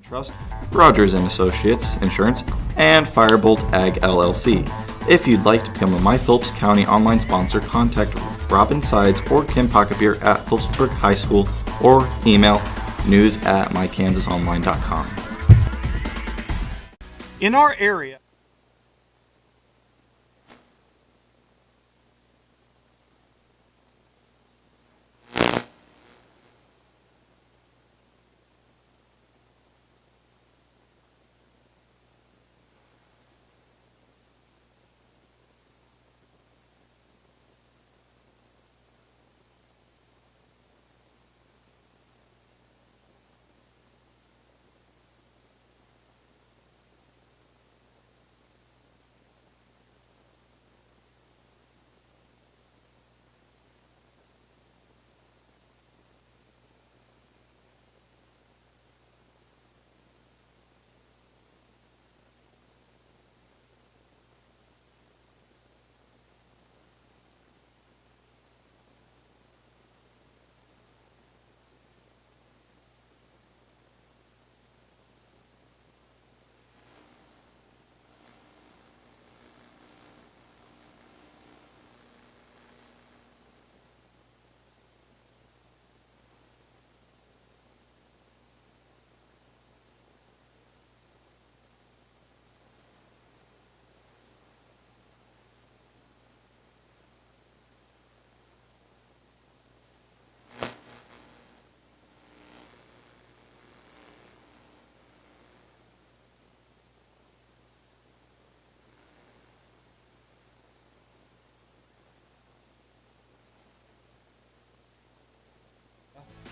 Trust, Rogers & Associates Insurance, and Firebolt Ag LLC. If you'd like to become a My Phillips County online sponsor, contact Robin Sides or Kim Pockebeer at Phillipsburg High School or email news@mykansasonline.com. In our area,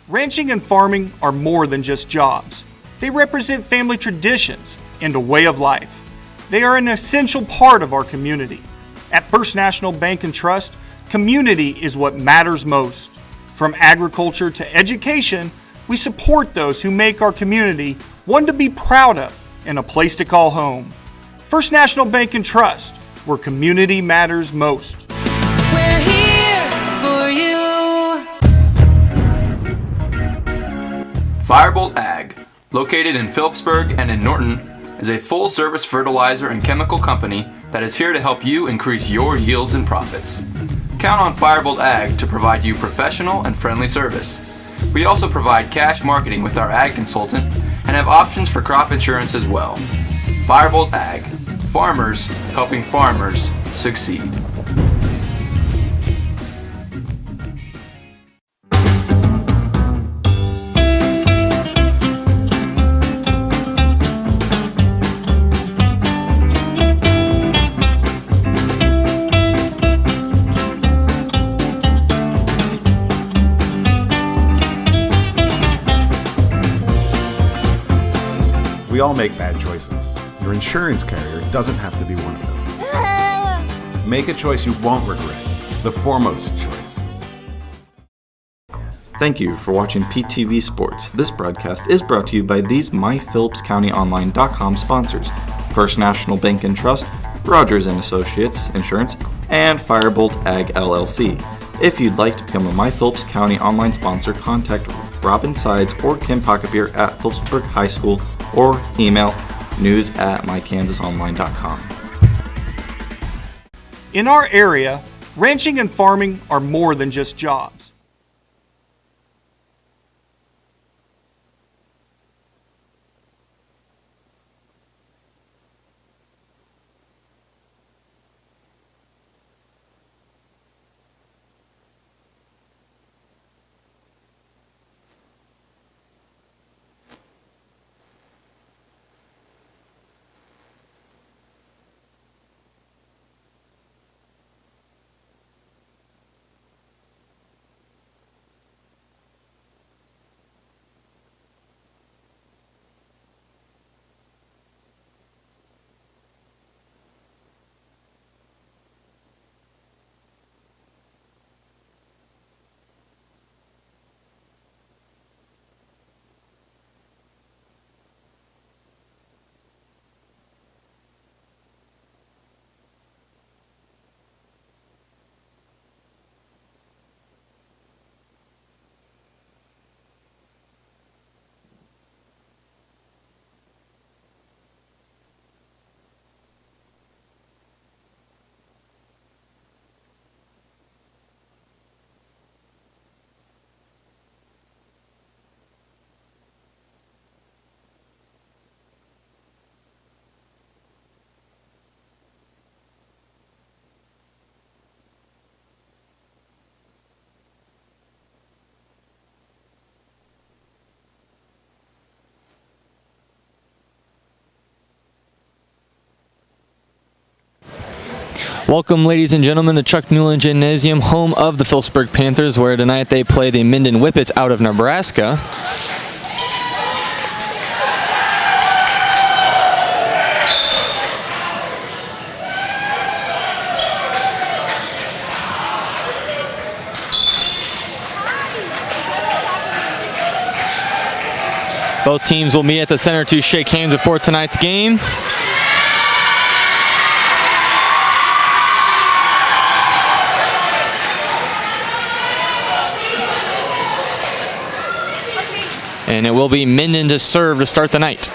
ranching and farming are more than just jobs. They represent family traditions and a way of life. They are an essential part of our community. At First National Bank and Trust, community is what matters most. From agriculture to education, we support those who make our community one to be proud of and a place to call home. First National Bank and Trust, where community matters most. We're here for you. Firebolt Ag, located in Phillipsburg and in Norton, is a full-service fertilizer and chemical company that is here to help you increase your yields and profits. Count on Firebolt Ag to provide you professional and friendly service. We also provide cash marketing with our ag consultant and have options for crop insurance as well. Firebolt Ag, farmers helping farmers succeed. We all make bad choices. Your insurance carrier doesn't have to be one of them. Make a choice you won't regret. The foremost choice. Thank you for watching PTV Sports. This broadcast is brought to you by these MyPhillipsCountyOnline.com sponsors: First National Bank and Trust, Rogers & Associates Insurance, and Firebolt Ag LLC. If you'd like to become a My Phillips County online sponsor, contact Robin Sides or Kim Pockebeer at Phillipsburg High School or email news@mykansasonline.com. In our area, ranching and farming are more than just jobs. Welcome, ladies and gentlemen, to Chuck Newland Gymnasium, home of the Phillipsburg Panthers, where tonight they play the Minden Whippets out of Nebraska. Both teams will meet at the center to shake hands before tonight's game. And it will be Minden to serve to start the night.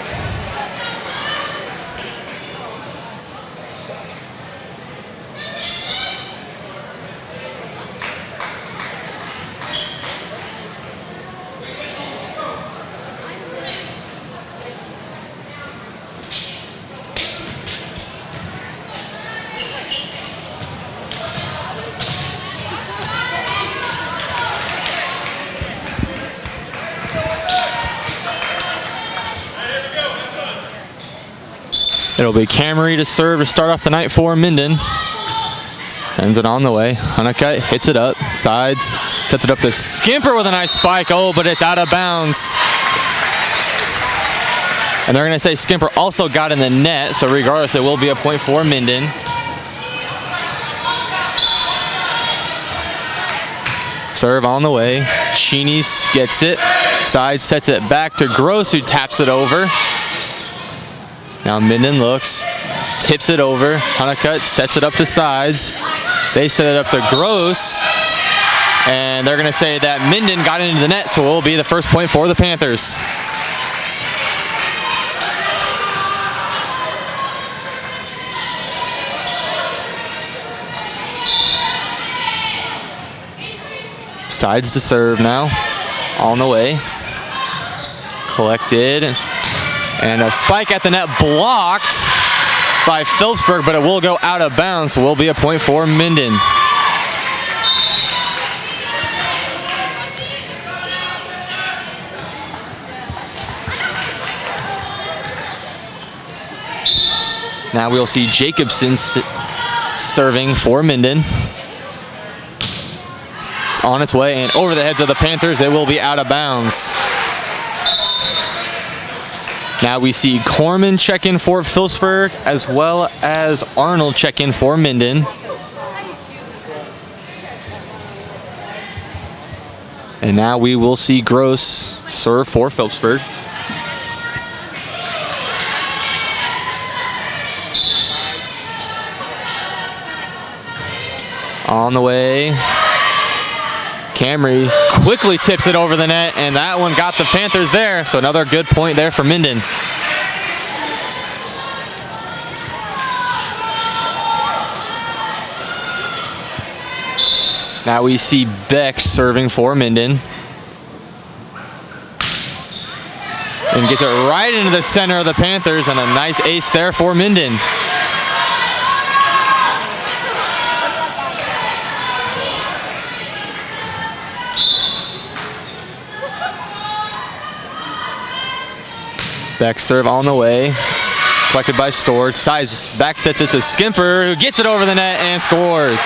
It'll be Camry to serve to start off the night for Minden. Sends it on the way. Honeycutt hits it up. Sides. Sets it up to Skimper with a nice spike. Oh, but it's out of bounds. And they're going to say Skimper also got in the net. So regardless, it will be a point for Minden. Serve on the way. Cheney gets it. Side sets it back to Gross, who taps it over. Now Minden looks, tips it over. Honeycutt sets it up to Sides. They set it up to Gross. And they're going to say that Minden got into the net, so it will be the first point for the Panthers. Sides to serve now. On the way. Collected. And a spike at the net blocked by Phillipsburg, but it will go out of bounds, so will be a point for Minden. Now we'll see Jacobson serving for Minden. It's on its way and over the heads of the Panthers. It will be out of bounds. Now we see Corman check in for Phillipsburg, as well as Arnold check in for Minden. And now we will see Gross serve for Phillipsburg. On the way, Camry quickly tips it over the net, and that one got the Panthers there. So another good point there for Minden. Now we see Beck serving for Minden. And gets it right into the center of the Panthers, and a nice ace there for Minden. Back serve on the way, collected by Stord. Sides back sets it to Skimper, who gets it over the net and scores.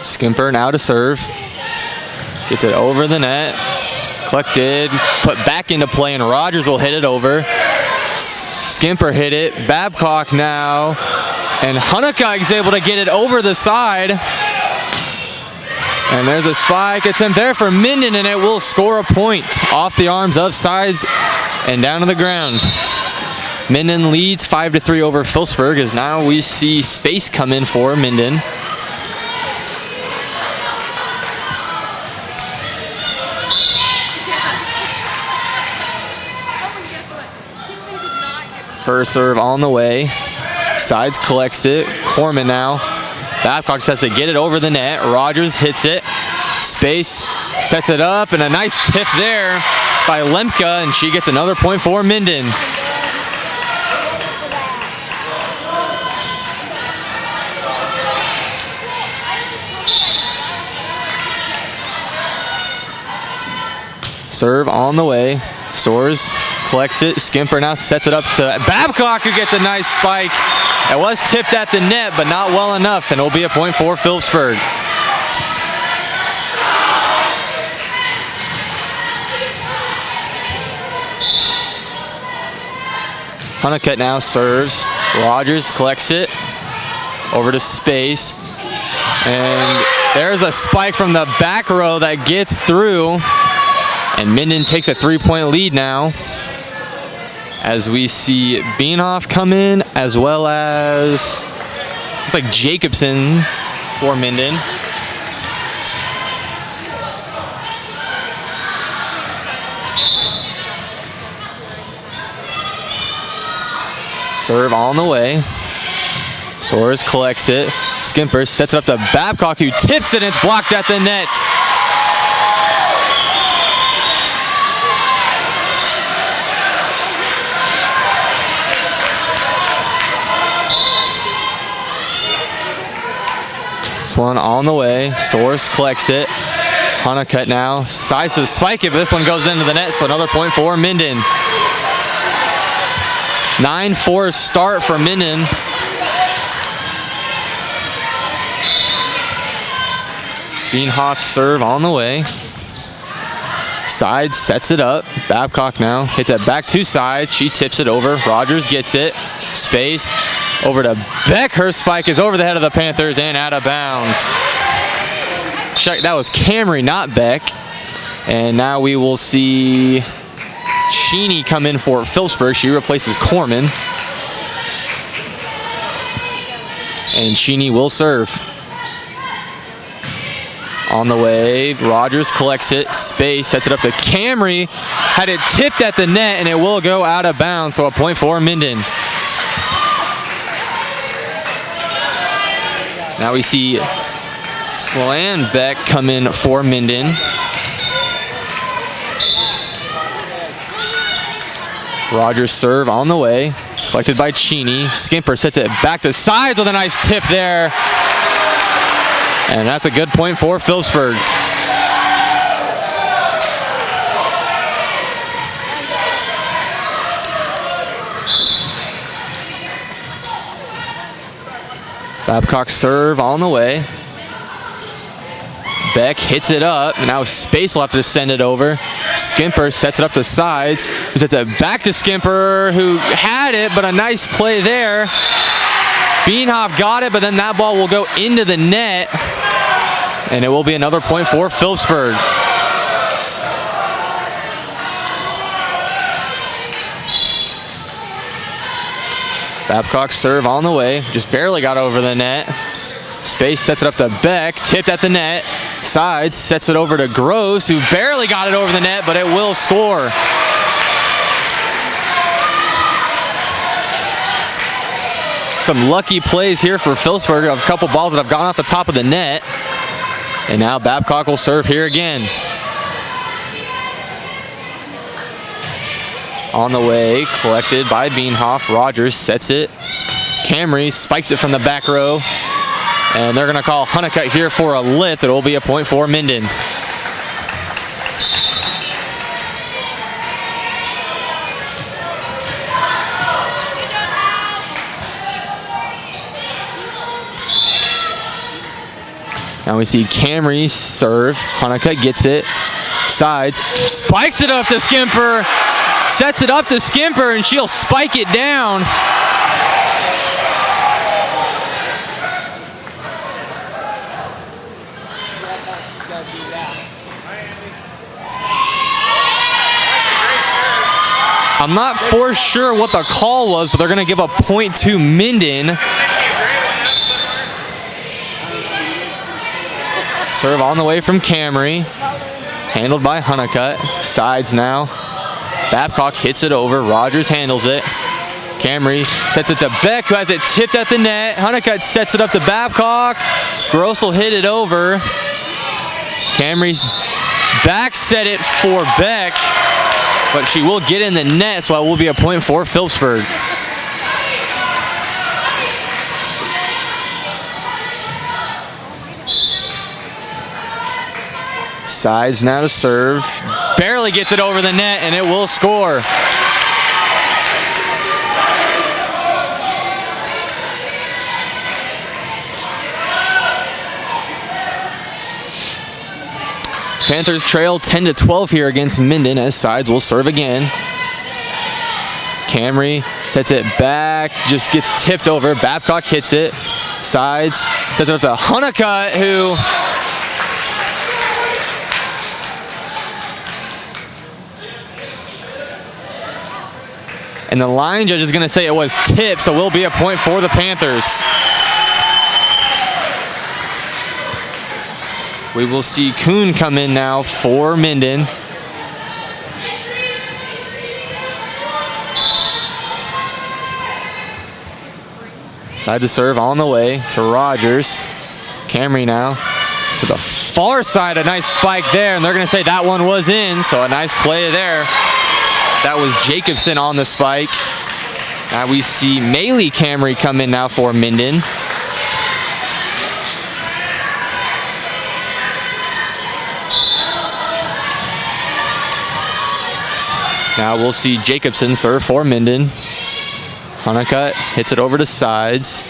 Skimper now to serve. Gets it over the net. Collected, put back into play, and Rogers will hit it over. Skimper hit it. Babcock now. And Honeycutt is able to get it over the side. And there's a spike attempt there for Minden, and it will score a point off the arms of Sides and down to the ground. Minden leads 5-3 over Phillipsburg, as now we see space come in for Minden. Her serve on the way. Sides collects it. Corman now. Babcock has to get it over the net. Rogers hits it. Space sets it up, and a nice tip there by Lemke, and she gets another point for Minden. Serve on the way. Soares collects it. Skimper now sets it up to Babcock, who gets a nice spike. It was tipped at the net, but not well enough, and it'll be a point for Phillipsburg. Honeycutt now serves. Rogers collects it over to space. And there's a spike from the back row that gets through. And Minden takes a 3-point lead now, as we see Beanhoff come in, as well as looks like Jacobson for Minden. Serve on the way. Soares collects it. Skimper sets it up to Babcock, who tips it, and it's blocked at the net. This one on the way. Soares collects it. Honeycutt now sides to spike it, but this one goes into the net, so another point for Minden. 9-4 start for Minden. Beanhoff serve on the way. Side sets it up. Babcock now hits it back to side. She tips it over. Rogers gets it. Space over to Beck. Her spike is over the head of the Panthers and out of bounds. That was Camry, not Beck. And now we will see Cheney come in for Phillipsburg. She replaces Corman. And Cheney will serve. On the way, Rogers collects it. Space sets it up to Camry. Had it tipped at the net, and it will go out of bounds, so a point for Minden. Now we see Slanbeck come in for Minden. Rogers serve on the way. Collected by Cheney. Skimper sets it back to sides with a nice tip there. And that's a good point for Phillipsburg. Babcock serve on the way. Beck hits it up. Now Space will have to send it over. Skimper sets it up to sides. Sets it back to Skimper, who had it, but a nice play there. Beanhoff got it, but then that ball will go into the net. And it will be another point for Phillipsburg. Babcock serve on the way. Just barely got over the net. Space sets it up to Beck. Tipped at the net. Sides sets it over to Gross, who barely got it over the net, but it will score. Some lucky plays here for Phillipsburg. A couple balls that have gone off the top of the net. And now Babcock will serve here again. On the way, collected by Beanhoff. Rogers sets it. Camry spikes it from the back row. And they're going to call Honeycutt here for a lift. It will be a point for Minden. Now we see Camry serve. Honeycutt gets it. Sides. Spikes it up to Skimper. Sets it up to Skimper, and she'll spike it down. I'm not for sure what the call was, but they're going to give a point to Minden. Serve on the way from Camry. Handled by Honeycutt. Sides now. Babcock hits it over. Rogers handles it. Camry sets it to Beck, who has it tipped at the net. Honeycutt sets it up to Babcock. Gross will hit it over. Camry's back set it for Beck, but she will get in the net, so it will be a point for Phillipsburg. Sides now to serve. barely gets it over the net, and it will score. Panthers trail 10-12 here against Minden as sides will serve again. Camry sets it back, just gets tipped over. Babcock hits it. Sides sets it up to Honeycutt, who and the line judge is going to say it was tipped, so will be a point for the Panthers. We will see Kuhn come in now for Minden. Side to serve on the way to Rogers. Camry now to the far side. A nice spike there, and they're going to say that one was in, so a nice play there. That was Jacobson on the spike. Now we see Maley Camry come in now for Minden. Now we'll see Jacobson serve for Minden. Honeycutt hits it over to sides.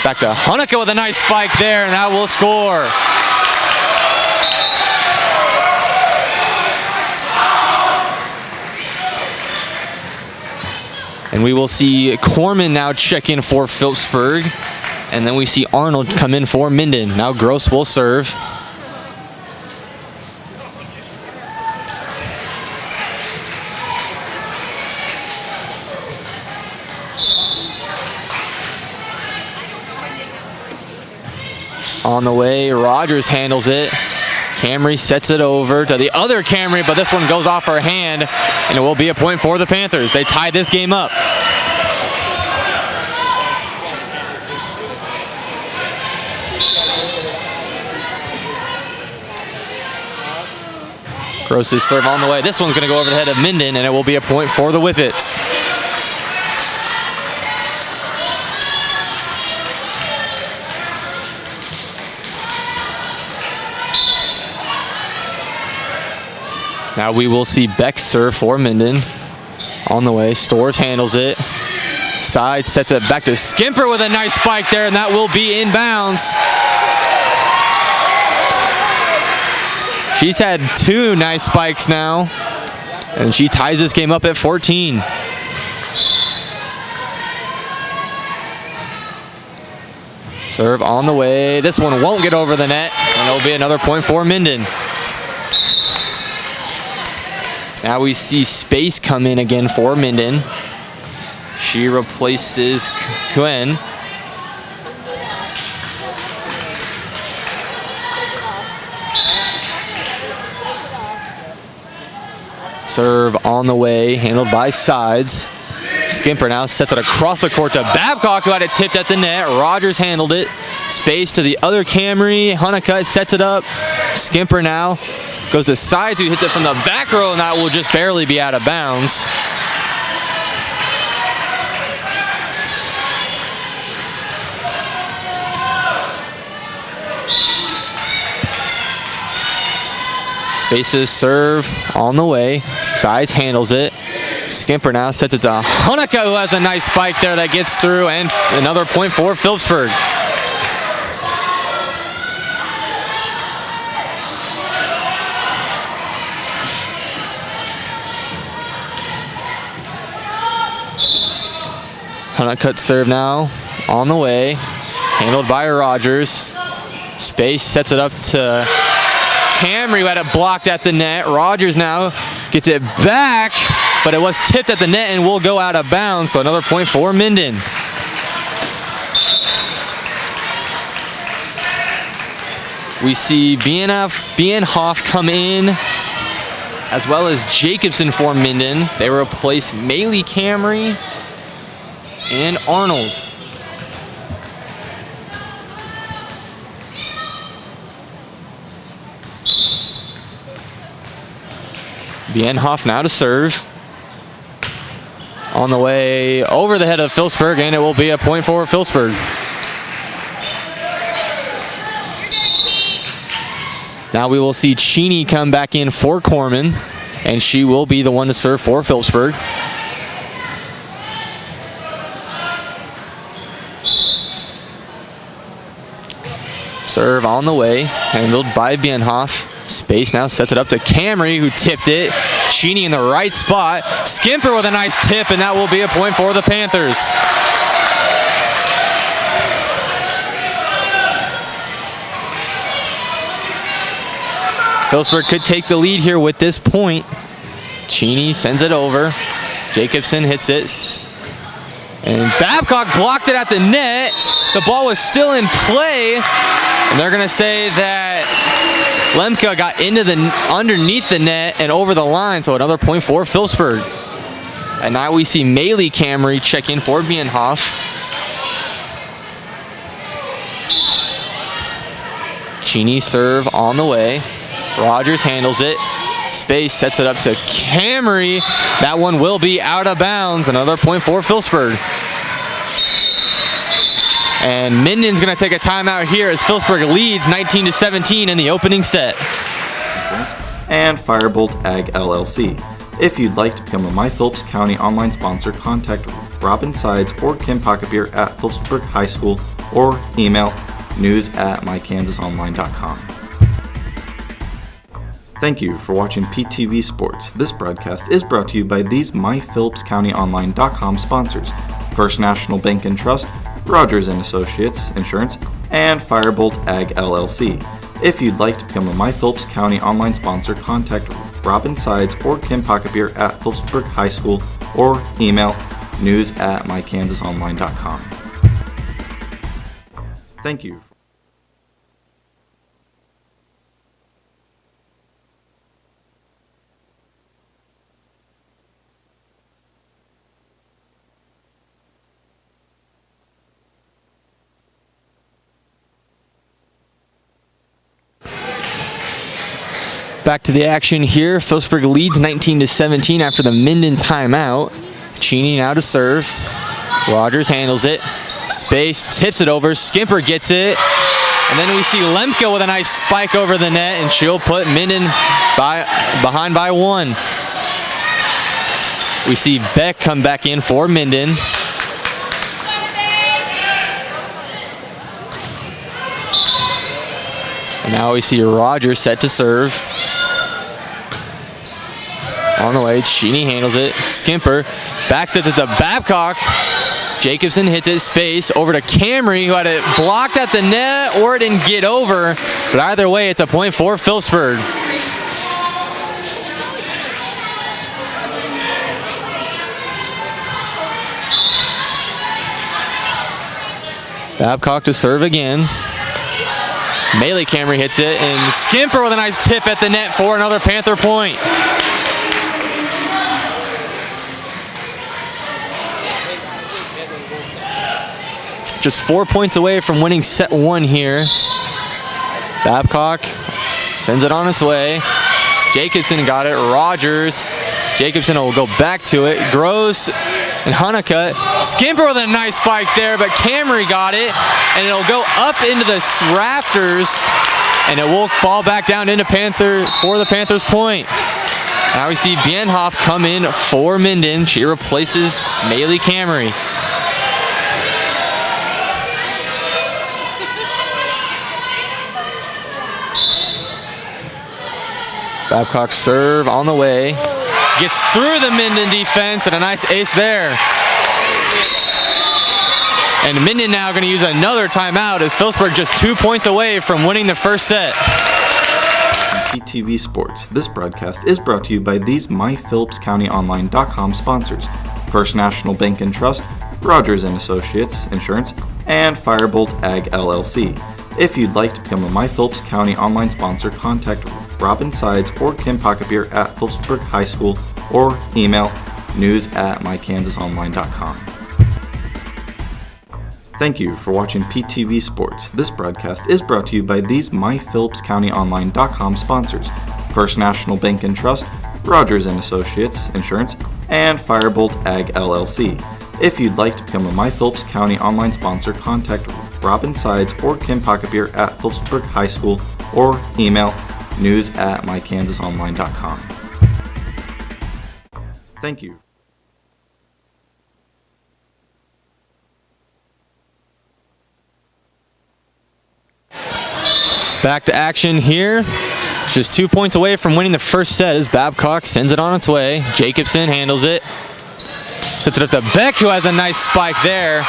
Back to Honeycutt with a nice spike there, and that will score. And we will see Corman now check in for Phillipsburg. And then we see Arnold come in for Minden. Now Gross will serve. On the way, Rogers handles it. Camry sets it over to the other Camry, but this one goes off her hand, and it will be a point for the Panthers. They tie this game up. Gross's serve on the way. This one's going to go over the head of Minden, and it will be a point for the Whippets. Now we will see Beck serve for Minden. On the way, Stores handles it. Side sets it back to Skimper with a nice spike there, and that will be inbounds. She's had 2 nice spikes now, and she ties this game up at 14. Serve on the way. This one won't get over the net, and it'll be another point for Minden. Now we see Space come in again for Minden. She replaces Gwen. Serve on the way, handled by Sides. Skimper now sets it across the court to Babcock, who had it tipped at the net. Rogers handled it. Space to the other Camry. Honeycutt sets it up. Skimper now goes to Sides, who hits it from the back row, and that will just barely be out of bounds. Space's serve on the way. Sides handles it. Skimper now sets it to Honeycutt, who has a nice spike there that gets through, and another point for Phillipsburg. Honeycutt serve now on the way, handled by Rogers. Space sets it up to Camry, who had it blocked at the net. Rogers now gets it back, but it was tipped at the net and will go out of bounds, so another point for Minden. We see Bienhoff come in, as well as Jacobson for Minden. They replace Maley Camry and Arnold. Bienhoff now to serve. On the way over the head of Phillipsburg, and it will be a point for Phillipsburg. Now we will see Cheney come back in for Corman. and she will be the one to serve for Phillipsburg. Serve on the way, handled by Bienhoff. Space now sets it up to Camry, who tipped it. Cheney in the right spot. Skimper with a nice tip, and that will be a point for the Panthers. Phillipsburg could take the lead here with this point. Cheney sends it over. Jacobson hits it. And Babcock blocked it at the net. The ball was still in play. And they're going to say that Lemke got into underneath the net and over the line. So another point for Phillipsburg. And now we see Maylee Camry check in for Bienhoff. Cheney serve on the way. Rogers handles it. Space sets it up to Camry. That one will be out of bounds. Another point for Phillipsburg. And Minden's going to take a timeout here as Phillipsburg leads 19-17 in the opening set. And Firebolt Ag LLC. If you'd like to become a My Phillips County online sponsor, contact Robin Sides or Kim Pocketbeer at Phillipsburg High School or email news@mykansasonline.com. Thank you for watching PTV Sports. This broadcast is brought to you by these MyPhillipsCountyOnline.com sponsors: First National Bank and Trust, Rogers & Associates Insurance, and Firebolt Ag LLC. If you'd like to become a My Phillips County online sponsor, contact Robin Sides or Kim Pocketbeer at Phillipsburg High School or email news@mykansasonline.com. Thank you. Back to the action here. Phillipsburg leads 19-17 after the Minden timeout. Cheney now to serve. Rogers handles it. Space tips it over. Skimper gets it. And then we see Lemke with a nice spike over the net, and she'll put Minden behind by one. We see Beck come back in for Minden. And now we see Rogers set to serve. On the way, Cheney handles it. Skimper back sets it to Babcock. Jacobson hits it, space over to Camry, who had it blocked at the net or didn't get over. But either way, it's a point for Phillipsburg. Babcock to serve again. Melee Camry hits it, and Skimper with a nice tip at the net for another Panther point. Just 4 points away from winning set one here. Babcock sends it on its way. Jacobson got it. Rogers. Jacobson will go back to it. Gross and Honeycutt. Skimper with a nice spike there, but Camry got it, and it'll go up into the rafters, and it will fall back down into the Panthers point. Now we see Bienhoff come in for Minden. She replaces Maylee Camry. Babcock serve on the way. Gets through the Minden defense, and a nice ace there. And Minden now going to use another timeout as Phillipsburg just 2 points away from winning the first set. PTV Sports. This broadcast is brought to you by these MyPhillipsCountyOnline.com sponsors: First National Bank and Trust, Rogers & Associates Insurance, and Firebolt Ag LLC. If you'd like to become a My Phillips County online sponsor, contact Robin Sides or Kim Pocketbeer at Phillipsburg High School or email news@mykansasonline.com. Thank you for watching PTV Sports. This broadcast is brought to you by these MyPhillipsCountyOnline.com sponsors: First National Bank and Trust, Rogers & Associates Insurance, and Firebolt Ag LLC. If you'd like to become a My Phillips County online sponsor, contact Robin Sides or Kim Pocketbeer at Phillipsburg High School or email news@mykansasonline.com. Thank you. Back to action here. Just 2 points away from winning the first set as Babcock sends it on its way. Jacobson handles it. Sets it up to Beck, who has a nice spike there.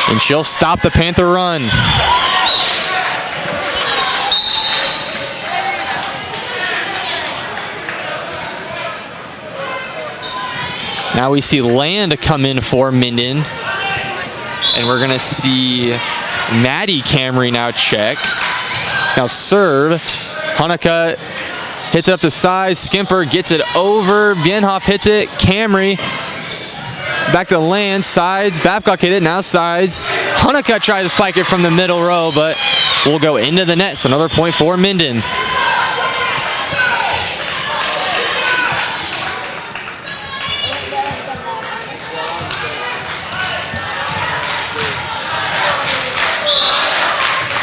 And she'll stop the Panther run. Now we see Land come in for Minden. And we're going to see Maddie Camry now check. Now serve. Hanukkah hits it up to sides. Skimper gets it over. Bienhoff hits it. Camry back to Land. Sides. Babcock hit it. Now sides. Hanukkah tries to spike it from the middle row, but will go into the net. So another point for Minden.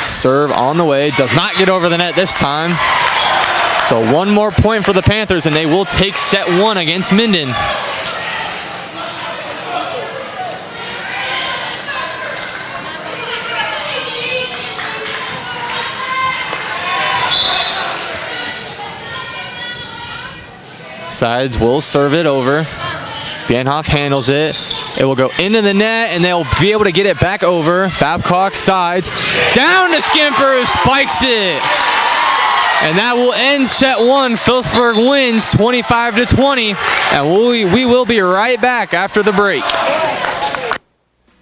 Serve on the way, does not get over the net this time. So one more point for the Panthers and they will take set one against Minden. Sides will serve it over. Bienhoff handles it. It will go into the net, and they'll be able to get it back over. Babcock sides. Down to Skimper, who spikes it. And that will end set one. Phillipsburg wins 25-20. And we will be right back after the break.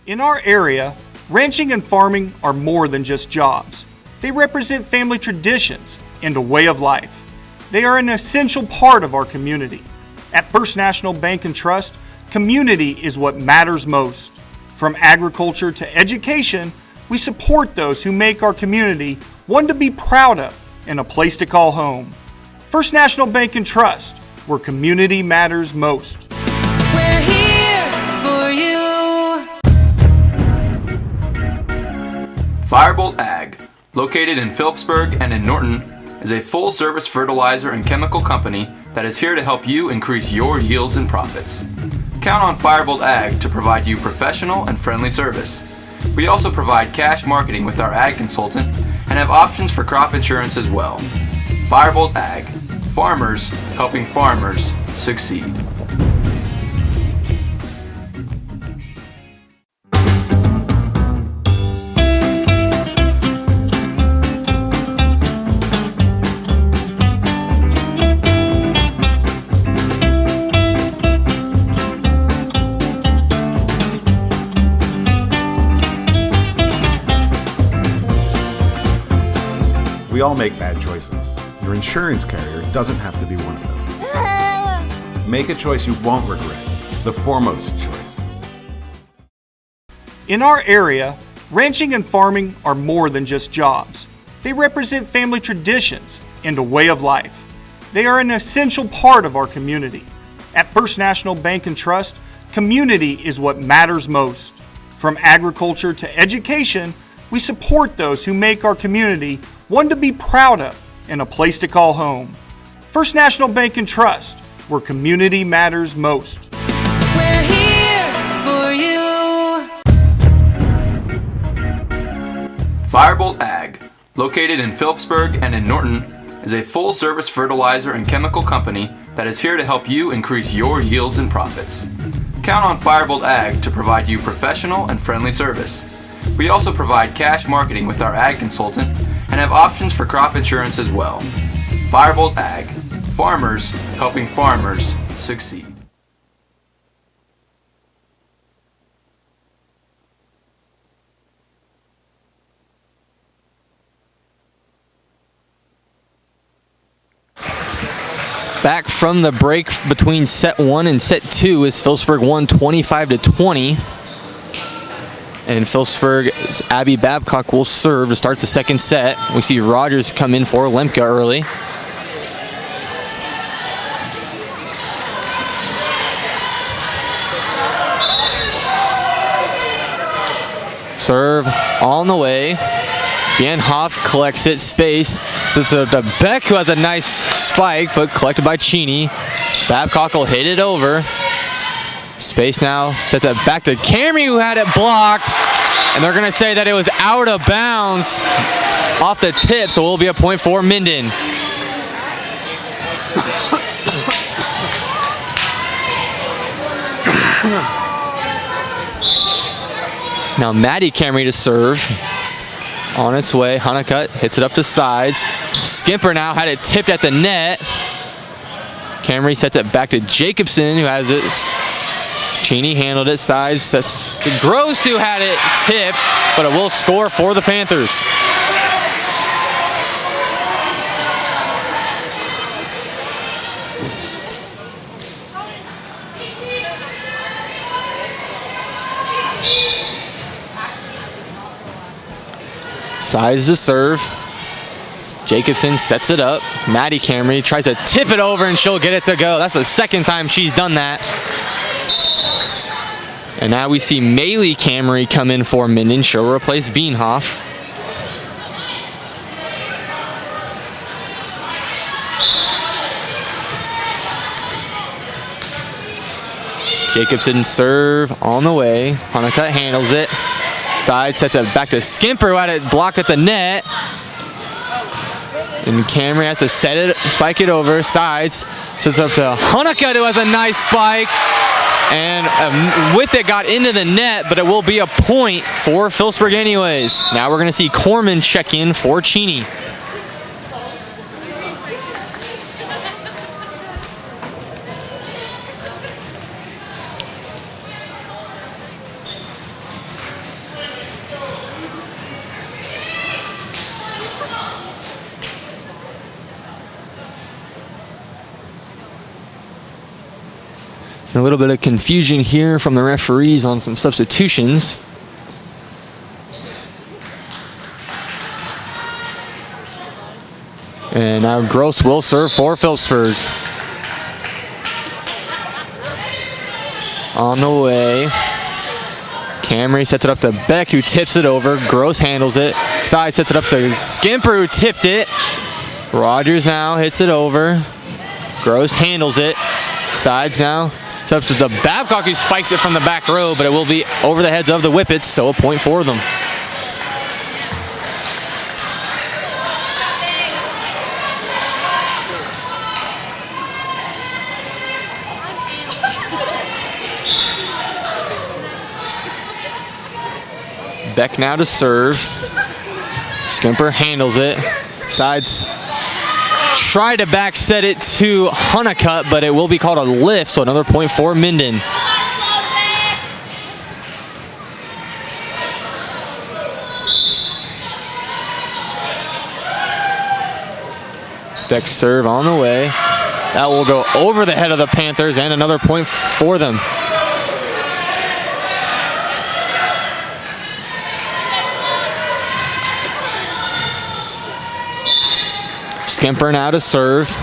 In our area, ranching and farming are more than just jobs. They represent family traditions and a way of life. They are an essential part of our community. At First National Bank and Trust, community is what matters most. From agriculture to education, we support those who make our community one to be proud of and a place to call home. First National Bank and Trust, where community matters most. We're here for you. Firebolt Ag, located in Phillipsburg and in Norton, is a full-service fertilizer and chemical company that is here to help you increase your yields and profits. Count on Firebolt Ag to provide you professional and friendly service. We also provide cash marketing with our ag consultant and have options for crop insurance as well. Firebolt Ag, farmers helping farmers succeed. We all make bad choices. Your insurance carrier doesn't have to be one of them. Make a choice you won't regret. The foremost choice. In our area, ranching and farming are more than just jobs. They represent family traditions and a way of life. They are an essential part of our community. At First National Bank and Trust, community is what matters most. From agriculture to education, we support those who make our community one to be proud of and a place to call home. First National Bank and Trust, where community matters most. We're here for you. Firebolt Ag, located in Phillipsburg and in Norton, is a full-service fertilizer and chemical company that is here to help you increase your yields and profits. Count on Firebolt Ag to provide you professional and friendly service. We also provide cash marketing with our ag consultant and have options for crop insurance as well. Firebolt Ag, farmers helping farmers succeed. Back from the break between set one and set two is Phillipsburg won 25-20. And Phillipsburg's Abby Babcock will serve to start the second set. We see Rogers come in for Lemke early. Serve on the way. Bienhoff collects it, space. So it's to Beck, who has a nice spike, but collected by Cheney. Babcock will hit it over. Space now, sets it back to Camry, who had it blocked. And they're gonna say that it was out of bounds off the tip, so it will be a point for Minden. Now Maddie Camry to serve. On its way, Honeycutt hits it up to sides. Skimper now had it tipped at the net. Camry sets it back to Jacobson, who has it. Cheney handled it, sides, sets to Gross, who had it tipped, but it will score for the Panthers. Size to serve. Jacobson sets it up. Maddie Camry tries to tip it over and she'll get it to go. That's the second time she's done that. And now we see Maylee Camry come in for Minden. She'll replace Beanhoff. Jacobson serve on the way. Honeycutt handles it. Side sets it back to Skimper, who had it blocked at the net. And Camry has to set it, spike it over. Sides sets up to Honeycutt, who has a nice spike. And with it got into the net, but it will be a point for Phillipsburg anyways. Now we're gonna see Corman check in for Cheney. A little bit of confusion here from the referees on some substitutions. And now Gross will serve for Phillipsburg. On the way. Camry sets it up to Beck, who tips it over. Gross handles it. Side sets it up to Skimper, who tipped it. Rogers now hits it over. Gross handles it. Sides now. Up to the Babcock, who spikes it from the back row, but it will be over the heads of the Whippets, so a point for them. Beck now to serve. Skimper handles it. Sides try to back set it to Honeycutt, but it will be called a lift, so another point for Minden. Beck serve on the way. That will go over the head of the Panthers and another point for them. Skimper now to serve.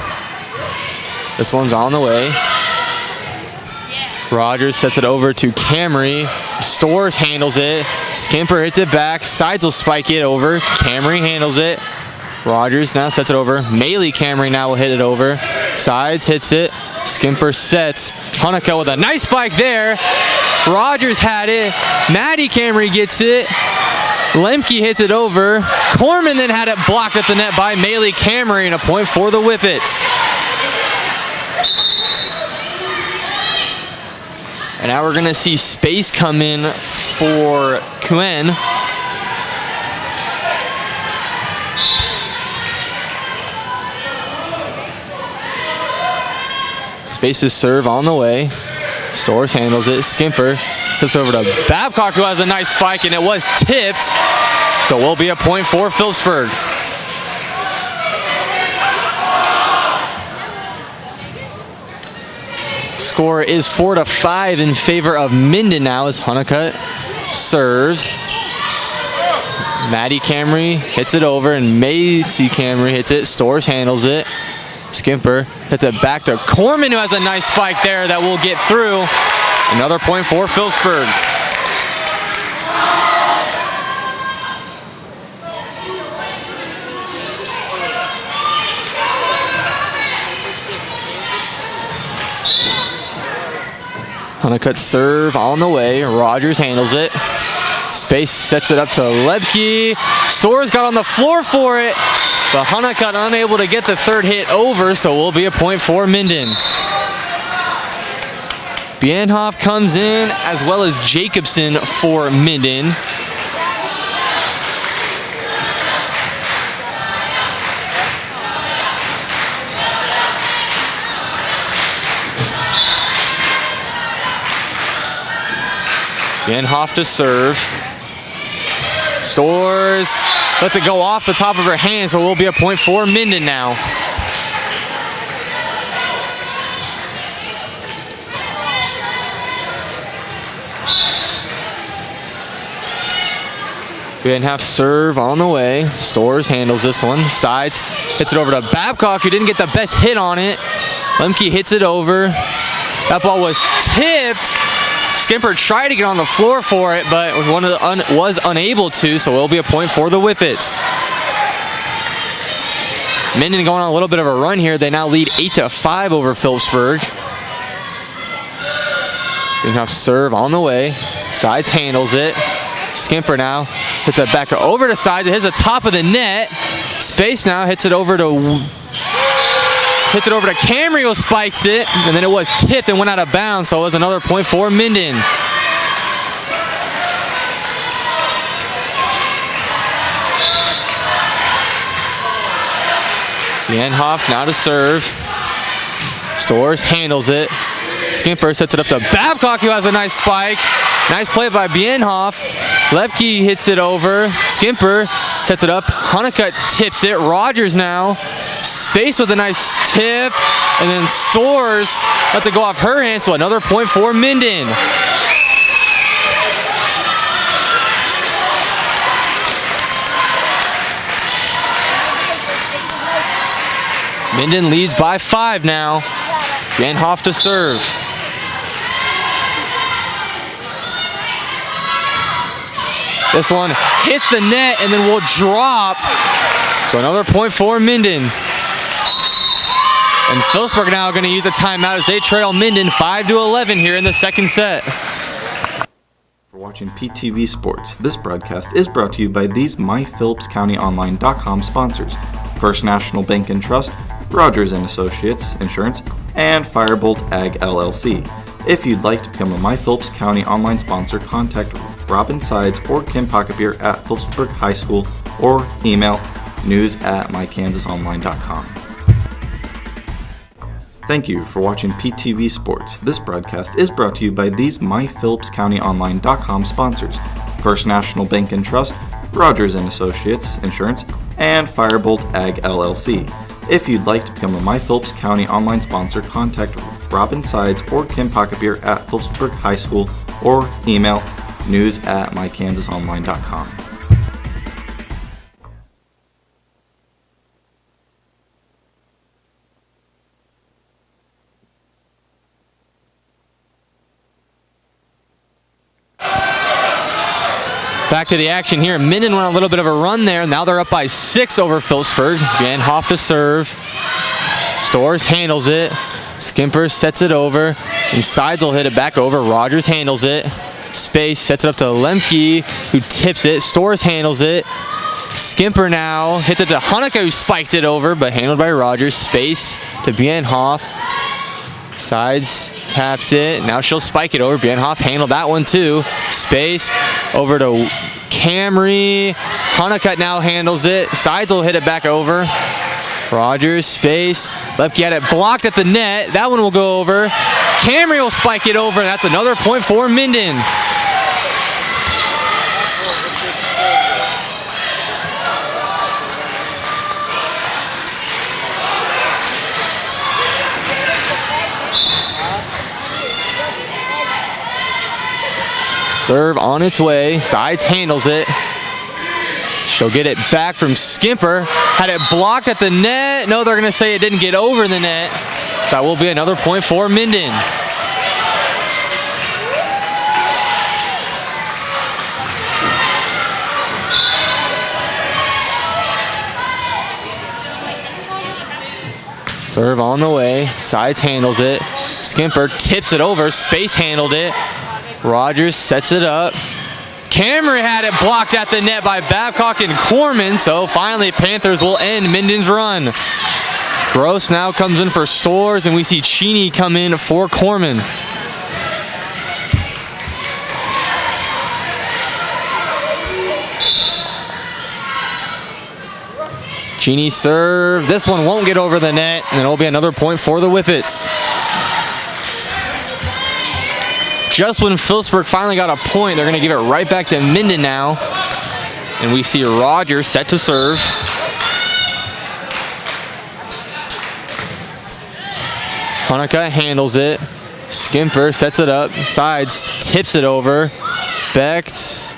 This one's on the way. Rogers sets it over to Camry. Stores handles it. Skimper hits it back. Sides will spike it over. Camry handles it. Rogers now sets it over. Maylee Camry now will hit it over. Sides hits it. Skimper sets. Honeycutt with a nice spike there. Rogers had it. Maddie Camry gets it. Lemke hits it over. Corman then had it blocked at the net by Maylee Camry, and a point for the Whippets. And now we're going to see Space come in for Cuen. Space's serve on the way. Stores handles it. Skimper sets over to Babcock, who has a nice spike, and it was tipped. So it will be a point for Phillipsburg. Score is 4-5 in favor of Minden now as Honeycutt serves. Maddie Camry hits it over, and Macy Camry hits it. Stores handles it. Skimper hits it back to Corman, who has a nice spike there that will get through. Another point for Phillipsburg. Honeycutt serve on the way. Rogers handles it. Space sets it up to Lebke. Storrs got on the floor for it, but Honeycutt unable to get the third hit over, so will be a point for Minden. Bienhoff comes in, as well as Jacobson for Minden. Bienhoff to serve. Storrs lets it go off the top of her hand, so it will be a point for Minden now. Bienhoff serve on the way. Storrs handles this one. Sides, hits it over to Babcock, who didn't get the best hit on it. Lemke hits it over. That ball was tipped. Skimper tried to get on the floor for it, but was unable to, so it will be a point for the Whippets. Minden going on a little bit of a run here. They now lead 8-5 over Phillipsburg. Bienhoff serve on the way. Sides handles it. Skimper now hits it back over to Sides. It hits the top of the net. Space now hits it over to Camrio, spikes it, and then it was tipped and went out of bounds, so it was another point for Minden. Bienhoff now to serve. Storrs handles it. Skimper sets it up to Babcock, who has a nice spike. Nice play by Bienhoff. Lepke hits it over. Skimper sets it up. Honeycutt tips it. Rogers now. Space with a nice tip. And then Storrs lets it go off her hand, so another point for Minden. Minden leads by 5 now. Bienhoff to serve. This one hits the net and then will drop. So another point for Minden. And Phillipsburg now going to use a timeout as they trail Minden 5-11 here in the second set. For watching PTV Sports, this broadcast is brought to you by these MyPhillipsCountyOnline.com sponsors: First National Bank and Trust, Rogers & Associates Insurance, and Firebolt Ag LLC. If you'd like to become a My Phillips County online sponsor, contact Robin Sides or Kim Pocketbeer at Phillipsburg High School or email news@mykansasonline.com. Thank you for watching PTV Sports. This broadcast is brought to you by these MyPhillipsCountyOnline.com sponsors: First National Bank and Trust, Rogers & Associates Insurance, and Firebolt Ag LLC. If you'd like to become a My Phillips County online sponsor, contact Robin Sides or Kim Pocketbeer at Phillipsburg High School or email news@mykansasonline.com. Back to the action here. Minden went on a little bit of a run there. Now they're up by 6 over Phillipsburg. Bienhoff to serve. Storrs handles it. Skimper sets it over. And Sides will hit it back over. Rogers handles it. Space sets it up to Lemke, who tips it. Storrs handles it. Skimper now hits it to Honeycutt, who spiked it over, but handled by Rogers. Space to Bienhoff. Sides tapped it. Now she'll spike it over. Bienhoff handled that one too. Space over to Camry. Honeycutt now handles it. Sides will hit it back over. Rogers, space. Lepke had it blocked at the net. That one will go over. Camry will spike it over. That's another point for Minden. Serve on its way. Sides handles it. She'll get it back from Skimper. Had it blocked at the net. No, they're going to say it didn't get over the net. So that will be another point for Minden. Serve on the way. Sides handles it. Skimper tips it over. Space handled it. Rogers sets it up. Camry had it blocked at the net by Babcock and Corman, so finally Panthers will end Minden's run. Gross now comes in for Stores, and we see Cheney come in for Corman. Cheney serve. This one won't get over the net, and it'll be another point for the Whippets. Just when Phillipsburg finally got a point, they're going to give it right back to Minden now. And we see Rogers set to serve. Hanukkah handles it. Skimper sets it up. Sides, tips it over. Becht.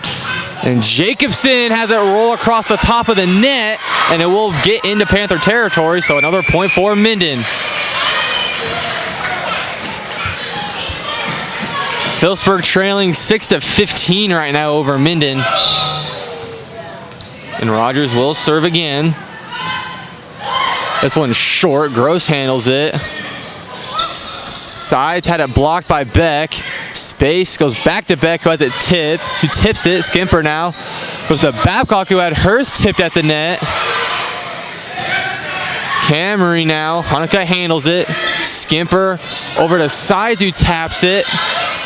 And Jacobson has it roll across the top of the net, and it will get into Panther territory, so another point for Minden. Phillipsburg trailing 6-15 right now over Minden. And Rogers will serve again. This one's short. Gross handles it. Sides had it blocked by Beck. Space goes back to Beck, who has it tipped. Who tips it? Skimper now goes to Babcock, who had hers tipped at the net. Camry now. Hanukkah handles it. Skimper over to Sides, who taps it.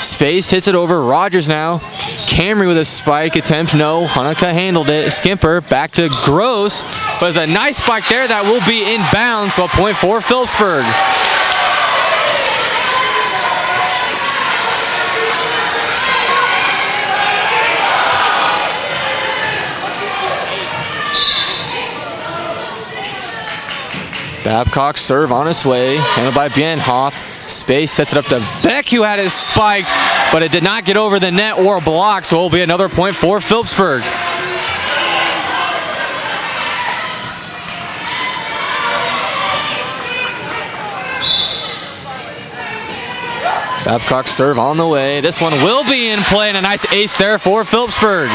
Space hits it over. Rogers now. Camry with a spike attempt. No. Hanukkah handled it. Skimper back to Gross. But there's a nice spike there that will be inbounds. So a point for Phillipsburg. Babcock serve on its way, handled by Bienhoff. Space sets it up to Beck, who had it spiked, but it did not get over the net or block, so it will be another point for Phillipsburg. Babcock serve on the way. This one will be in play, and a nice ace there for Phillipsburg.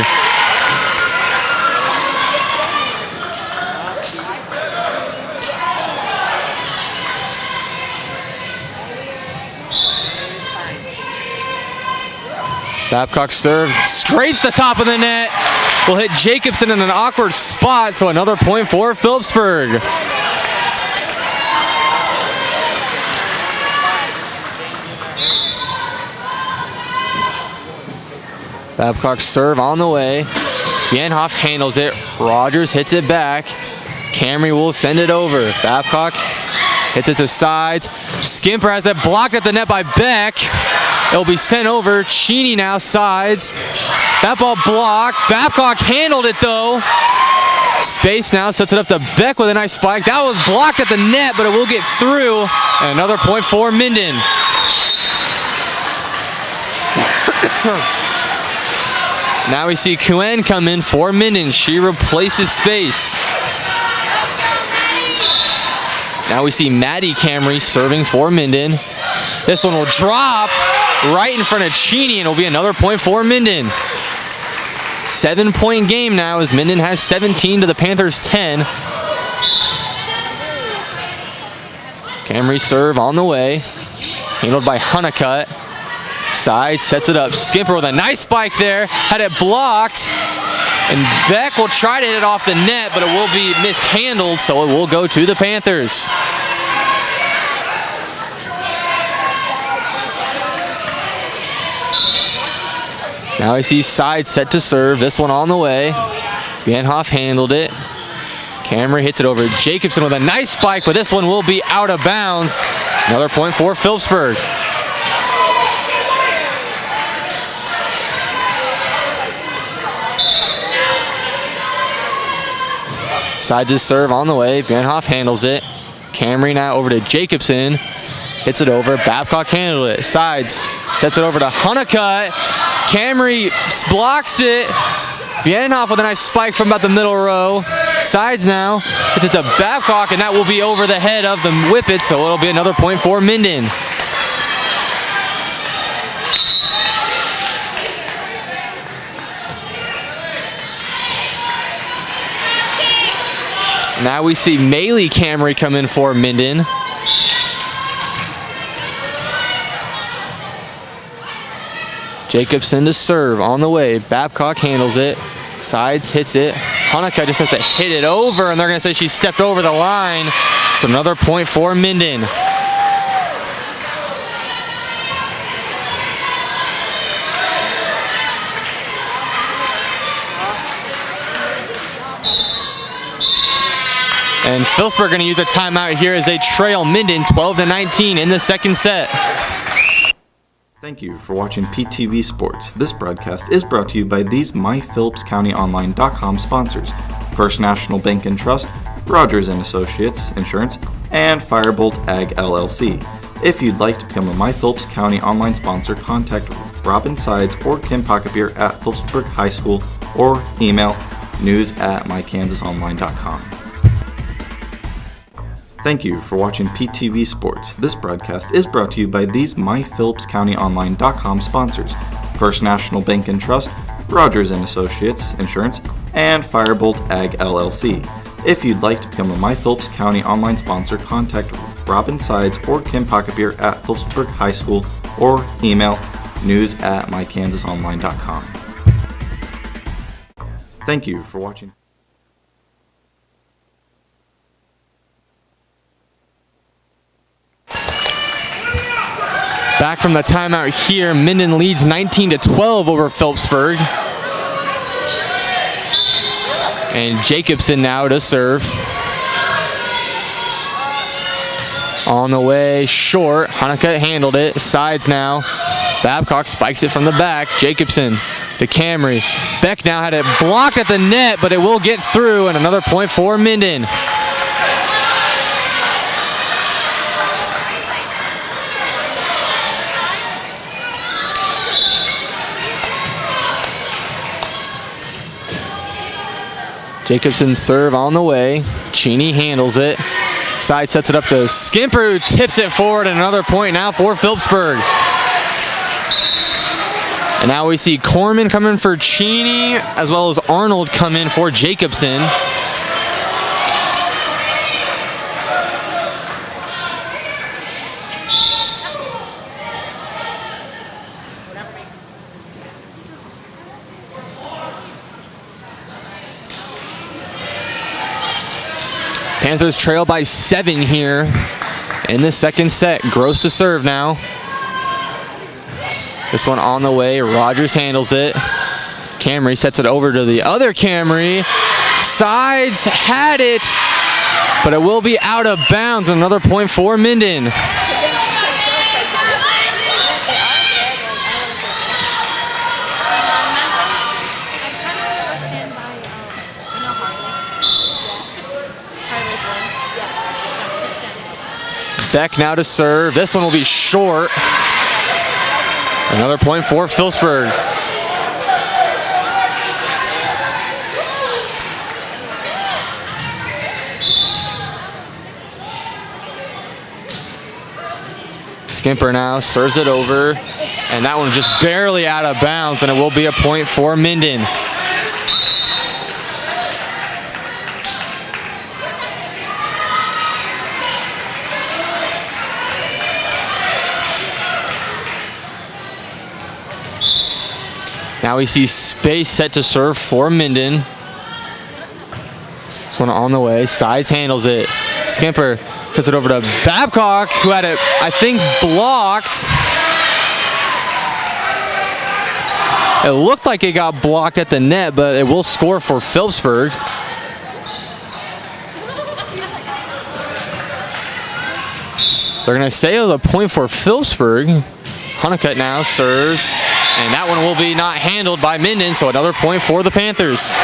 Babcock serve scrapes the top of the net. Will hit Jacobson in an awkward spot, so another point for Phillipsburg. Babcock serve on the way. Bienhoff handles it. Rogers hits it back. Camry will send it over. Babcock hits it to Sides. Skimper has it blocked at the net by Beck. It'll be sent over. Cheney now. Sides. That ball blocked. Babcock handled it though. Space now sets it up to Beck with a nice spike. That was blocked at the net, but it will get through. And another point for Minden. Now we see Kuen come in for Minden. She replaces Space. Now we see Maddie Camry serving for Minden. This one will drop right in front of Cheney, and it'll be another point for Minden. 7-point game now as Minden has 17 to the Panthers 10. Camry serve on the way. Handled by Honeycutt. Side sets it up. Skimper with a nice spike there. Had it blocked. And Beck will try to hit it off the net, but it will be mishandled, so it will go to the Panthers. Now I see Side set to serve. This one on the way. Bienhoff handled it. Camry hits it over Jacobson with a nice spike, but this one will be out of bounds. Another point for Phillipsburg. Side to serve on the way. Bienhoff handles it. Camry now over to Jacobson. Hits it over. Babcock handled it. Sides sets it over to Honeycutt. Camry blocks it. Bienhoff with a nice spike from about the middle row. Sides now. Hits it to Babcock, and that will be over the head of the Whippets, so it'll be another point for Minden. Now we see Maley Camry come in for Minden. Jacobson to serve on the way. Babcock handles it. Sides, hits it. Honeycutt just has to hit it over, and they're going to say she stepped over the line. So another point for Minden. And Phillipsburg going to use a timeout here as they trail Minden 12-19 in the second set. Thank you for watching PTV Sports. This broadcast is brought to you by these MyPhillipsCountyOnline.com sponsors: First National Bank and Trust, Rogers & Associates Insurance, and Firebolt Ag LLC. If you'd like to become a My Phillips County online sponsor, contact Robin Sides or Kim Pocketbeer at Phillipsburg High School or email news@mykansasonline.com. Thank you for watching PTV Sports. This broadcast is brought to you by these MyPhillipsCountyOnline.com sponsors: First National Bank and Trust, Rogers & Associates Insurance, and Firebolt Ag LLC. If you'd like to become a My Phillips County online sponsor, contact Robin Sides or Kim Pocketbeer at Phillipsburg High School or email news@mykansasonline.com. Thank you for watching. Back from the timeout here, Minden leads 19-12 over Phillipsburg. And Jacobson now to serve. On the way, short. Honeycutt handled it. Sides now. Babcock spikes it from the back. Jacobson to Camry. Beck now had it blocked at the net, but it will get through, and another point for Minden. Jacobson serve on the way. Cheney handles it. Side sets it up to Skimper, who tips it forward, and another point now for Phillipsburg. And now we see Corman coming for Cheney, as well as Arnold come in for Jacobson. Panthers trail by 7 here in the second set. Gross to serve now. This one on the way. Rogers handles it. Camry sets it over to the other Camry. Sides had it, but it will be out of bounds. Another point for Minden. Beck now to serve. This one will be short. Another point for Phillipsburg. Skimper now serves it over, and that one just barely out of bounds, and it will be a point for Minden. Now we see space set to serve for Minden. This one on the way. Sides handles it. Skimper sets it over to Babcock, who had it, I think, blocked. It looked like it got blocked at the net, but it will score for Phillipsburg. They're going to say it was a point for Phillipsburg. Honeycutt now serves, and that one will be not handled by Minden, so another point for the Panthers.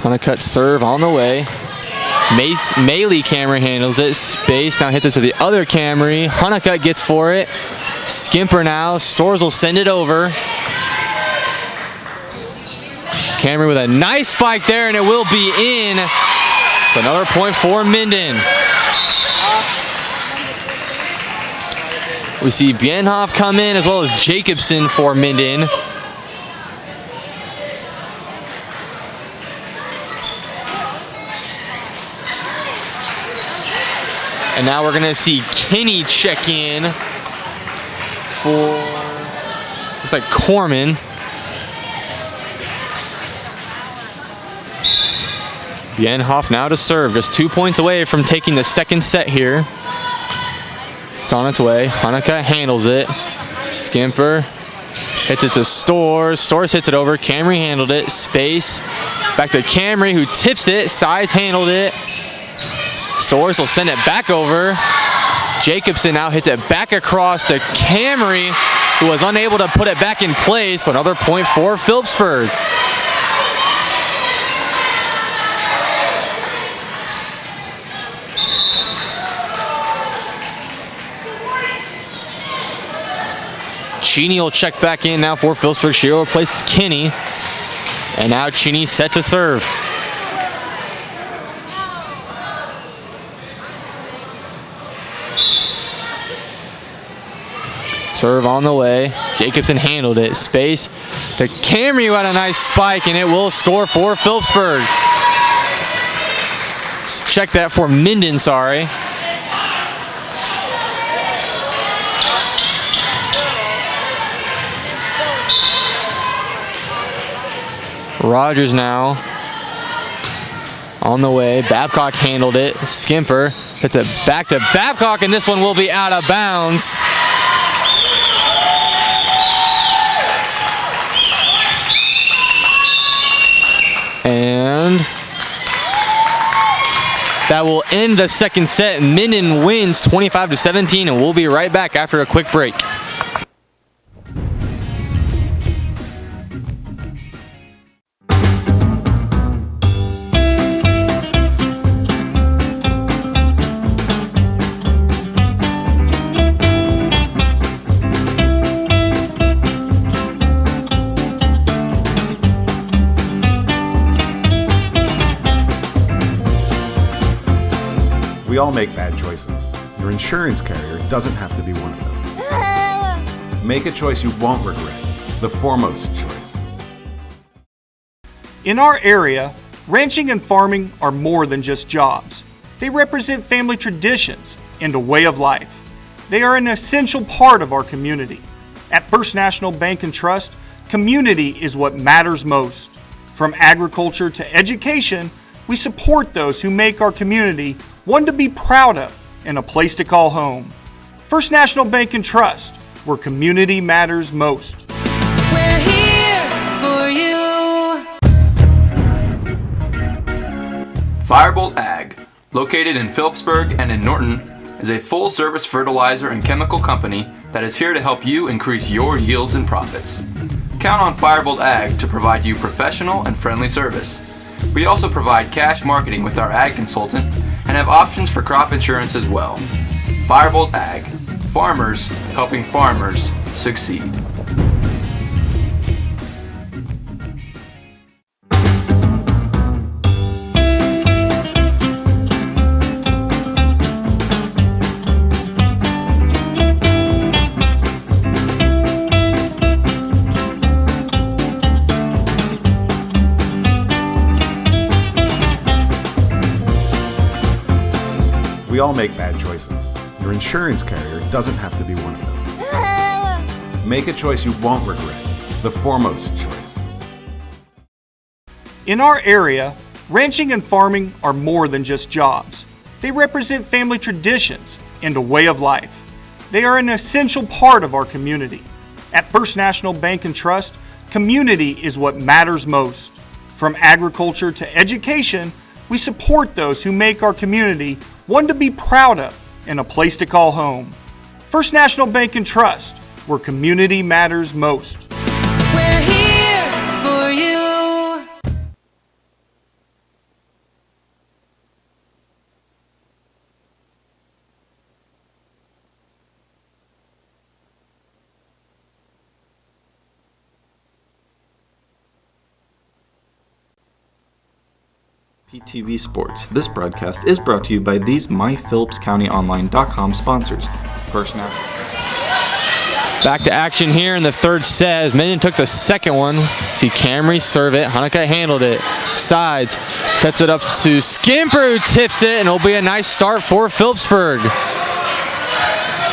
Honeycutt serve on the way. Maley Camry handles it. Space now hits it to the other Camry. Honeycutt gets for it. Skimper now. Stores will send it over. Camry with a nice spike there, and it will be in. So another point for Minden. We see Bienhoff come in, as well as Jacobson for Minden. And now we're going to see Kinney check in for, looks like Corman. Bienhoff now to serve, just 2 points away from taking the second set here. It's on its way. Hanukkah handles it. Skimper hits it to Stores. Stores hits it over. Camry handled it. Space. Back to Camry, who tips it. Sides handled it. Stores will send it back over. Jacobson now hits it back across to Camry, who was unable to put it back in place. So another point for Phillipsburg. Cheney will check back in now for Phillipsburg. She replaces Kinney. And now Cheney set to serve. Serve on the way. Jacobson handled it. Space to Camry, who had a nice spike, and it will score for Phillipsburg. Check that for Minden, sorry. Rogers now on the way. Babcock handled it. Skimper hits it back to Babcock, and this one will be out of bounds. And that will end the second set. Minden wins 25-17, and we'll be right back after a quick break. We all make bad choices. Your insurance carrier doesn't have to be one of them. Make a choice you won't regret. The foremost choice. In our area, ranching and farming are more than just jobs. They represent family traditions and a way of life. They are an essential part of our community. At First National Bank and Trust, community is what matters most. From agriculture to education, we support those who make our community one to be proud of and a place to call home. First National Bank and Trust, where community matters most. We're here for you. Firebolt Ag, located in Phillipsburg and in Norton, is a full-service fertilizer and chemical company that is here to help you increase your yields and profits. Count on Firebolt Ag to provide you professional and friendly service. We also provide cash marketing with our ag consultant and have options for crop insurance as well. Firebolt Ag, farmers helping farmers succeed. We all make bad choices. Your insurance carrier doesn't have to be one of them. Make a choice you won't regret. The foremost choice. In our area, ranching and farming are more than just jobs. They represent family traditions and a way of life. They are an essential part of our community. At First National Bank and Trust, community is what matters most. From agriculture to education, we support those who make our community one to be proud of and a place to call home. First National Bank and Trust, where community matters most. We're here for you. PTV Sports. This broadcast is brought to you by these MyPhillipsCountyOnline.com sponsors. First National. Back to action here in the third set as Minden took the second one. See Camry serve it. Hanukkah handled it. Sides. Sets it up to Skimper, who tips it, and it'll be a nice start for Phillipsburg.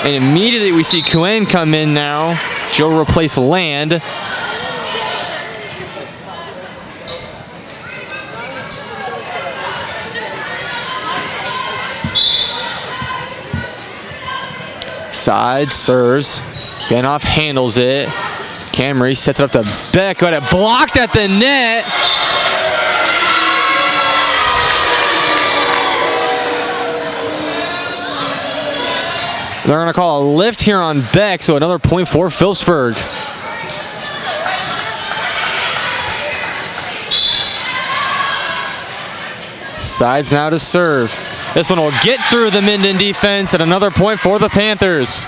And immediately we see Kuen come in now. She'll replace Land. Side serves. Benoff handles it. Camry sets it up to Beck, got it blocked at the net. They're going to call a lift here on Beck, so another point for Phillipsburg. Sides now to serve. This one will get through the Minden defense, and another point for the Panthers.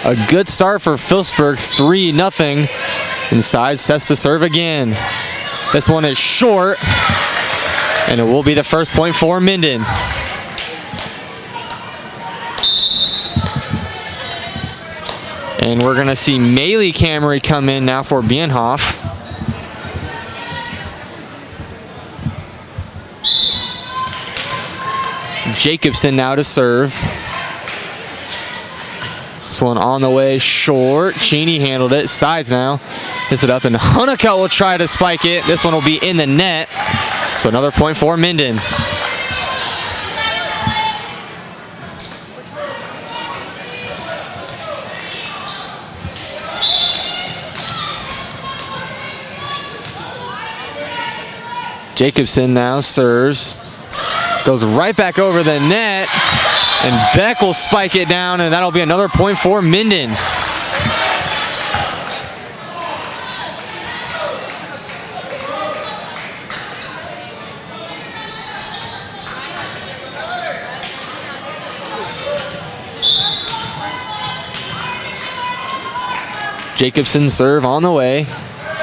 A good start for Phillipsburg, 3-0. And Sides sets to serve again. This one is short, and it will be the first point for Minden. And we're going to see Maley Camry come in now for Bienhoff. Jacobson now to serve. This one on the way short. Cheney handled it. Sides now. Hits it up, and Hanukkah will try to spike it. This one will be in the net. So another point for Minden. Jacobson now serves. Goes right back over the net. And Beck will spike it down, and that'll be another point for Minden. Jacobson serve on the way.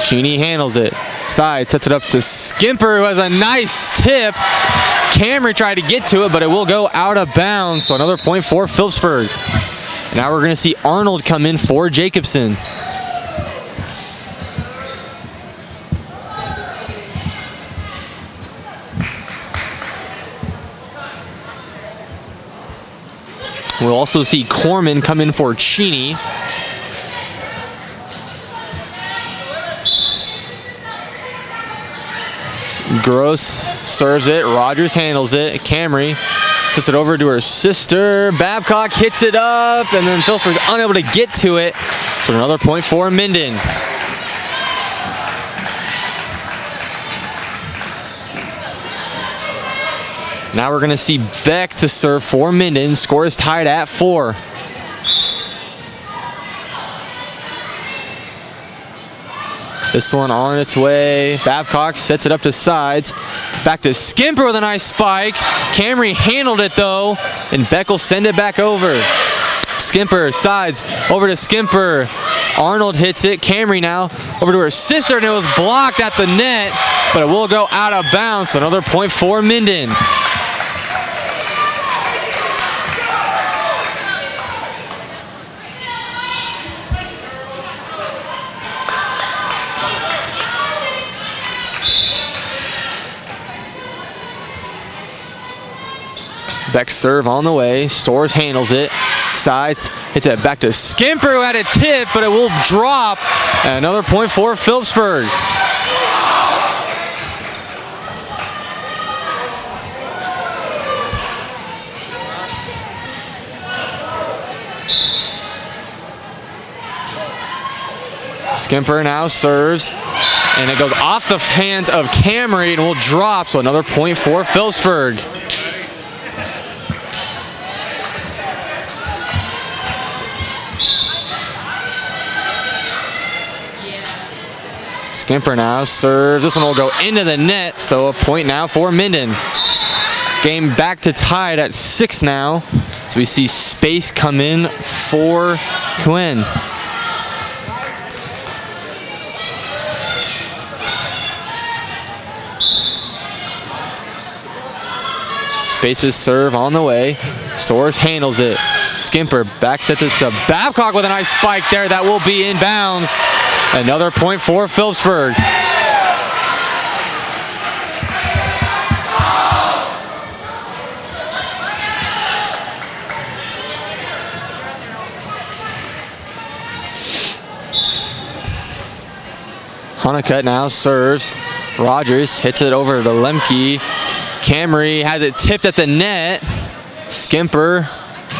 Cheney handles it. Side sets it up to Skimper, who has a nice tip. Camry tried to get to it, but it will go out of bounds. So another point for Phillipsburg. Now we're going to see Arnold come in for Jacobson. We'll also see Corman come in for Cheney. Gross serves it. Rogers handles it. Camry sets it over to her sister. Babcock hits it up, and then Phillipsburg's unable to get to it. So another point for Minden. Now we're going to see Beck to serve for Minden. Score is tied at 4. This one on its way. Babcock sets it up to Sides. Back to Skimper with a nice spike. Camry handled it though, and Beck will send it back over. Skimper, Sides, over to Skimper. Arnold hits it. Camry now over to her sister, and it was blocked at the net, but it will go out of bounds. Another point for Minden. Beck serve on the way. Stores handles it. Sides hits it back to Skimper, who had a tip, but it will drop. And another point for Phillipsburg. Skimper now serves, and it goes off the hands of Camry and will drop. So another point for Phillipsburg. Skimper now serves. This one will go into the net, so a point now for Minden. Game back to tied at 6 now. So we see Space come in for Quinn. Space's serve on the way. Storrs handles it. Skimper back sets it to Babcock with a nice spike there. That will be inbounds. Another point for Phillipsburg. Honeycutt now serves. Rogers hits it over to Lemke. Camry has it tipped at the net. Skimper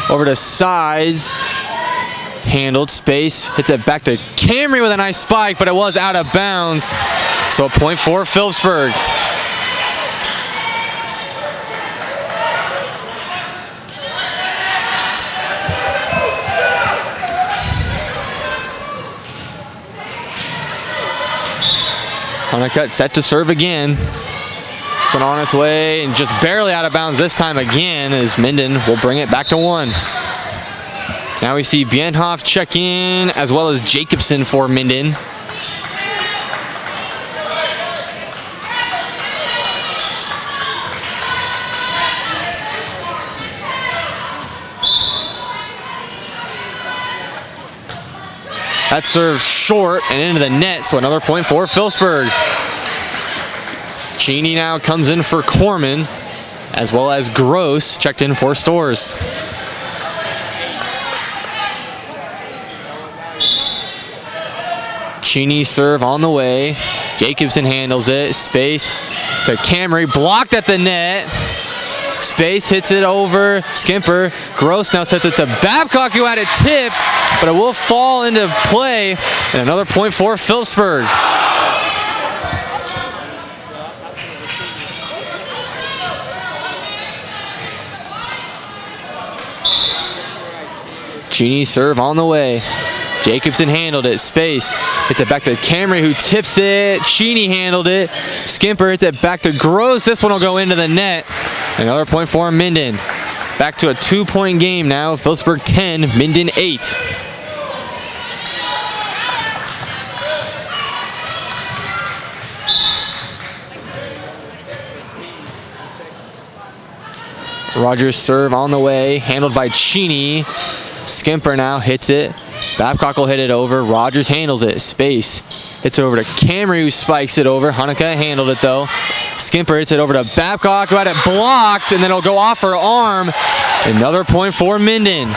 over to Sides. Handled. Space hits it back to Camry with a nice spike, but it was out of bounds. So a point for Phillipsburg. Honeycutt set to serve again. So on its way and just barely out of bounds this time again as Minden will bring it back to 1. Now we see Bienhoff check in as well as Jacobson for Minden. That serves short and into the net, so another point for Phillipsburg. Cheney now comes in for Corman, as well as Gross checked in for Storrs. Cheney serve on the way. Jacobson handles it. Space to Camry, blocked at the net. Space hits it over Skimper. Gross now sets it to Babcock, who had it tipped, but it will fall into play. And another point for Phillipsburg. Cheney serve on the way. Jacobson handled it. Space hits it back to Camry, who tips it. Cheney handled it. Skimper hits it back to Gross. This one will go into the net. Another point for Minden. Back to a 2-point game now. Phillipsburg 10, Minden 8. Rogers serve on the way, handled by Cheney. Skimper now hits it. Babcock will hit it over. Rogers handles it. Space hits it over to Camry, who spikes it over. Honeycutt handled it though. Skimper hits it over to Babcock, who had it blocked, and then it'll go off her arm. Another point for Minden.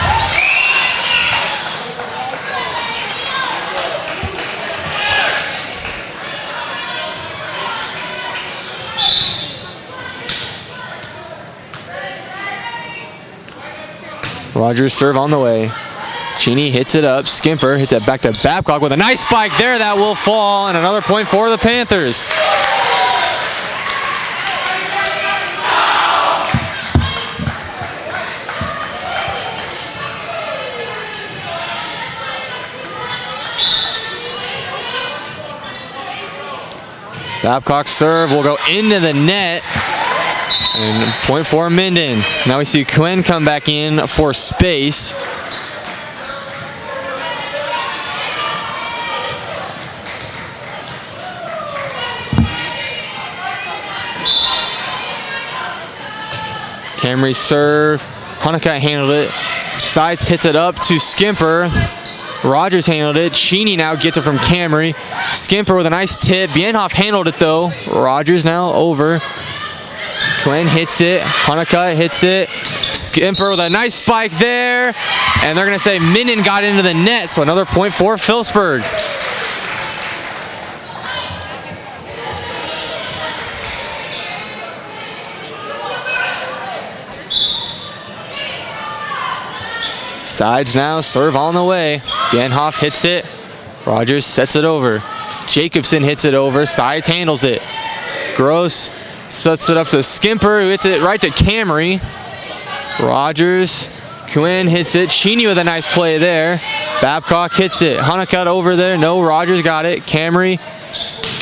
Rogers serve on the way. Cheney hits it up. Skimper hits it back to Babcock with a nice spike there. That will fall, and another point for the Panthers. Babcock's serve will go into the net. And point for Minden. Now we see Quinn come back in for Space. Camry serve. Honeycutt handled it. Sides hits it up to Skimper. Rogers handled it. Cheney now gets it from Camry. Skimper with a nice tip. Bienhoff handled it though. Rogers now over. Quinn hits it. Honeycutt hits it. Skimper with a nice spike there. And they're going to say Minden got into the net. So another point for Phillipsburg. Sides now serve on the way. Bienhoff hits it. Rogers sets it over. Jacobson hits it over. Sides handles it. Gross sets it up to Skimper, who hits it right to Camry. Rogers, Quinn hits it. Cheney with a nice play there. Babcock hits it. Honeycutt over there. No, Rogers got it. Camry.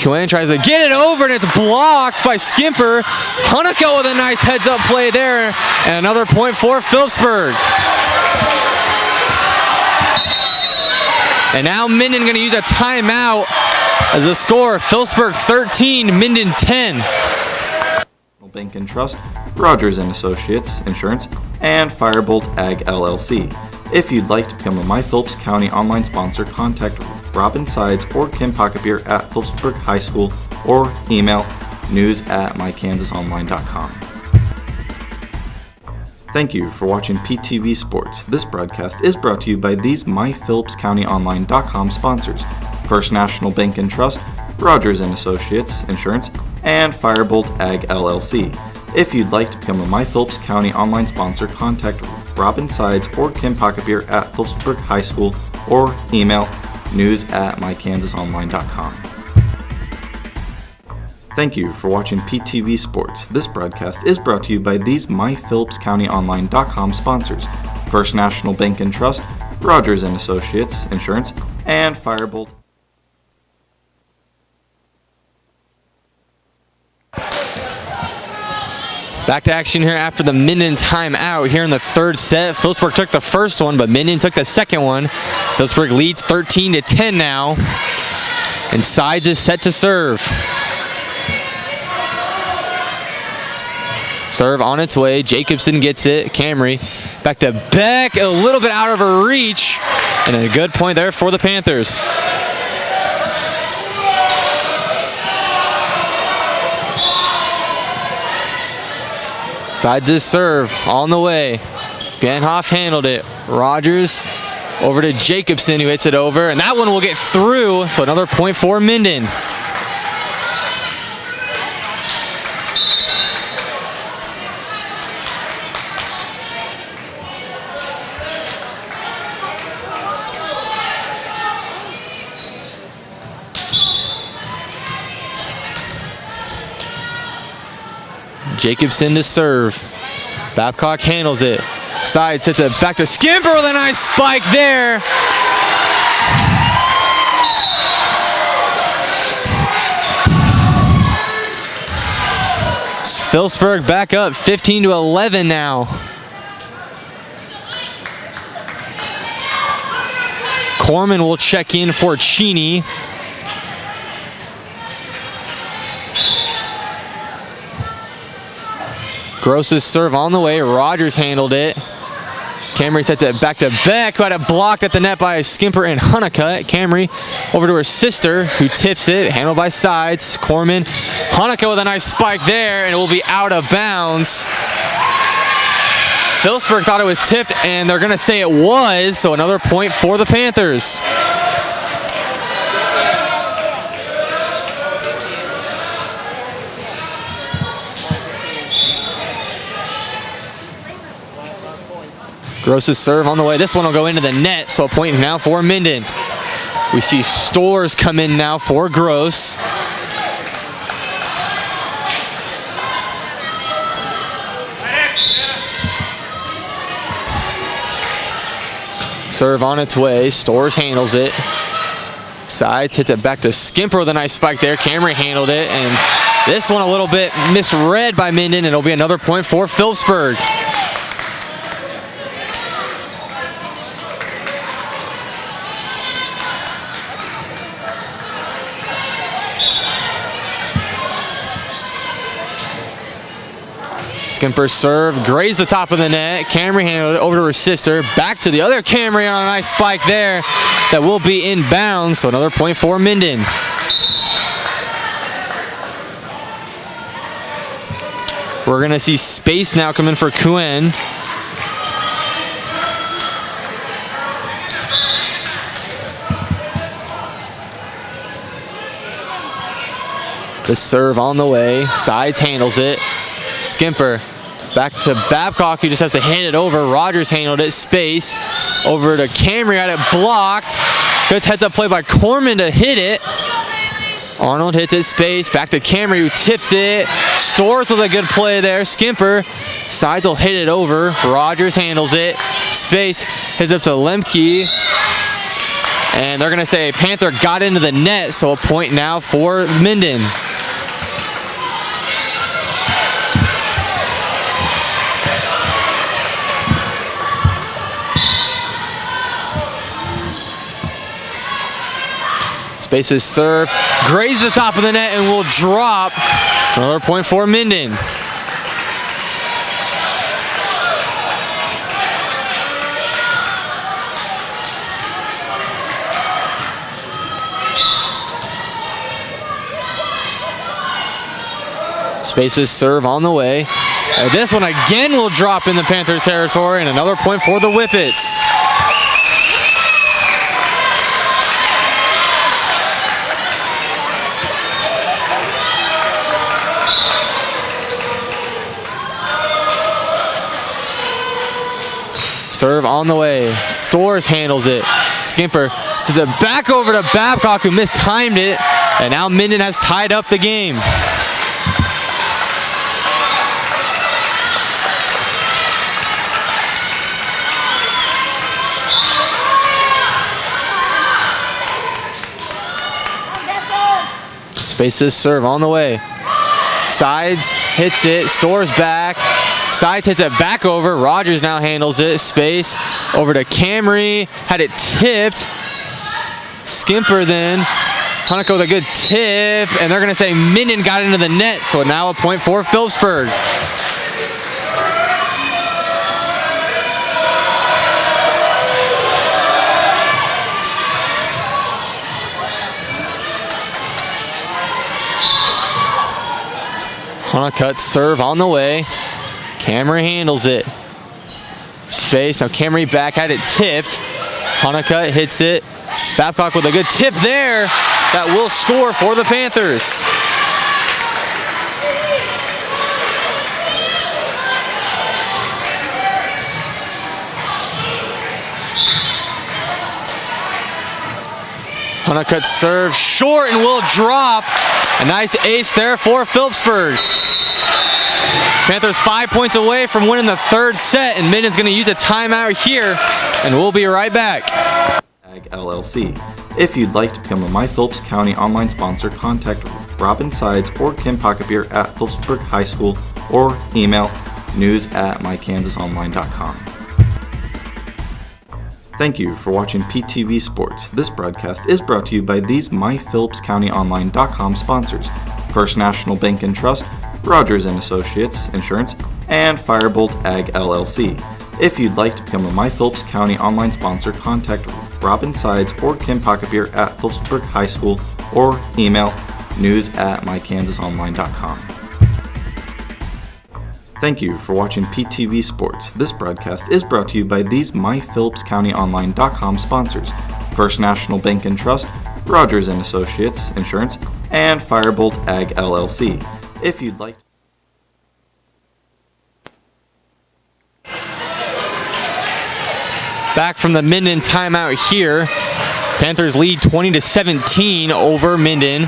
Quinn tries to get it over, and it's blocked by Skimper. Honeycutt with a nice heads-up play there. And another point for Phillipsburg. And now Minden going to use a timeout as the score, Phillipsburg 13, Minden 10. Bank and Trust, Rogers & Associates Insurance, and Firebolt Ag LLC. If you'd like to become a My Phillips County online sponsor, contact Robin Sides or Kim Pocketbeer at Phillipsburg High School or email news@mykansasonline.com. Thank you for watching PTV Sports. This broadcast is brought to you by these MyPhillipsCountyOnline.com sponsors: First National Bank and Trust, Rogers & Associates Insurance, and Firebolt Ag LLC. If you'd like to become a My Phillips County online sponsor, contact Robin Sides or Kim Pocketbeer at Phillipsburg High School or email news@mykansasonline.com. Thank you for watching PTV Sports. This broadcast is brought to you by these MyPhillipsCountyOnline.com sponsors: First National Bank and Trust, Rogers & Associates Insurance, and Firebolt. Back to action here after the Minden timeout here in the third set. Phillipsburg took the first one, but Minden took the second one. Phillipsburg leads 13-10 now, and Sides is set to serve. Serve on its way. Jacobson gets it. Camry back to Beck, a little bit out of her reach, and a good point there for the Panthers. Sides' serve on the way. Banhoff handled it. Rogers over to Jacobson, who hits it over, and that one will get through, so another point for Minden. Jacobson to serve. Babcock handles it. Side sets it back to Skimper with a nice spike there. Phillipsburg back up 15-11 now. Corman will check in for Cheney. Gross's serve on the way. Rogers handled it. Camry sets it back to Beck, who had it blocked at the net by Skimper and Honeycutt. Camry over to her sister, who tips it. Handled by Sides. Corman. Honeycutt with a nice spike there, and it will be out of bounds. Phillipsburg thought it was tipped, and they're going to say it was, so another point for the Panthers. Gross's serve on the way. This one will go into the net, so a point now for Minden. We see Stores come in now for Gross. Serve on its way. Stores handles it. Sides hits it back to Skimper with a nice spike there. Camry handled it, and this one a little bit misread by Minden, and it'll be another point for Phillipsburg. Skimper's serve grazed the top of the net. Camry handled it over to her sister. Back to the other Camry on a nice spike there. That will be inbounds, so another point for Minden. We're going to see space now come in for Kuen. The serve on the way. Sides handles it. Skimper back to Babcock, who just has to hand it over. Rogers handled it. Space over to Camry, had it blocked. Good heads-up play by Corman to hit it. Arnold hits it. Space back to Camry, who tips it. Stores with a good play there. Skimper. Sides will hit it over. Rogers handles it. Space hits up to Lemke. And they're going to say Panther got into the net, so a point now for Minden. Space's serve, grazed the top of the net and will drop. Another point for Minden. Space's serve on the way. And this one again will drop in the Panther territory, and another point for the Whippets. Serve on the way. Stores handles it. Skimper sends it back over to Babcock, who mistimed it. And now Minden has tied up the game. Space's serve on the way. Sides hits it. Stores back. Sides hits it back over. Rogers now handles it. Space over to Camry. Had it tipped. Skimper then. Hanukkah with a good tip. And they're going to say Minden got into the net. So now a point for Phillipsburg. Hanukkah serve on the way. Camry handles it. Space, now Camry back, had it tipped. Hanukkah hits it. Babcock with a good tip there. That will score for the Panthers. Hanukkah serve short and will drop. A nice ace there for Phillipsburg. Panthers 5 points away from winning the third set, and Minden's going to use a timeout here, and we'll be right back. Ag LLC. If you'd like to become a My Phillips County online sponsor, contact Robin Sides or Kim Pocketbeer at Phillipsburg High School or email news@mykansasonline.com. Thank you for watching PTV Sports. This broadcast is brought to you by these MyPhillipsCountyOnline.com sponsors: First National Bank and Trust, Rogers & Associates Insurance, and Firebolt Ag LLC. If you'd like to become a My Phillips County online sponsor, contact Robin Sides or Kim Pocketbeer at Phillipsburg High School or email news@mykansasonline.com. Thank you for watching PTV Sports. This broadcast is brought to you by these MyPhillipsCountyOnline.com sponsors: First National Bank and Trust, Rogers & Associates Insurance, and Firebolt Ag LLC. If you'd like Back from the Minden timeout here. Panthers lead 20-17 over Minden.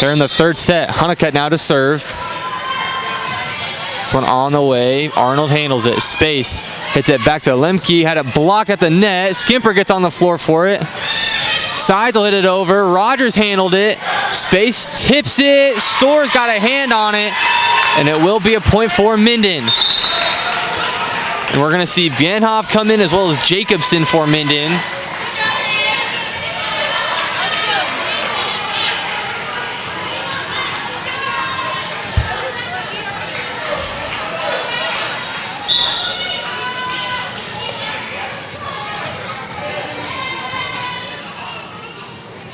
They're in the third set. Hanukkah now to serve. This one on the way. Arnold handles it. Space hits it back to Lemke. Had it blocked at the net. Skimper gets on the floor for it. Sides will hit it over. Rogers handled it. Space tips it. Stores got a hand on it. And it will be a point for Minden. And we're going to see Bienhoff come in as well as Jacobson for Minden.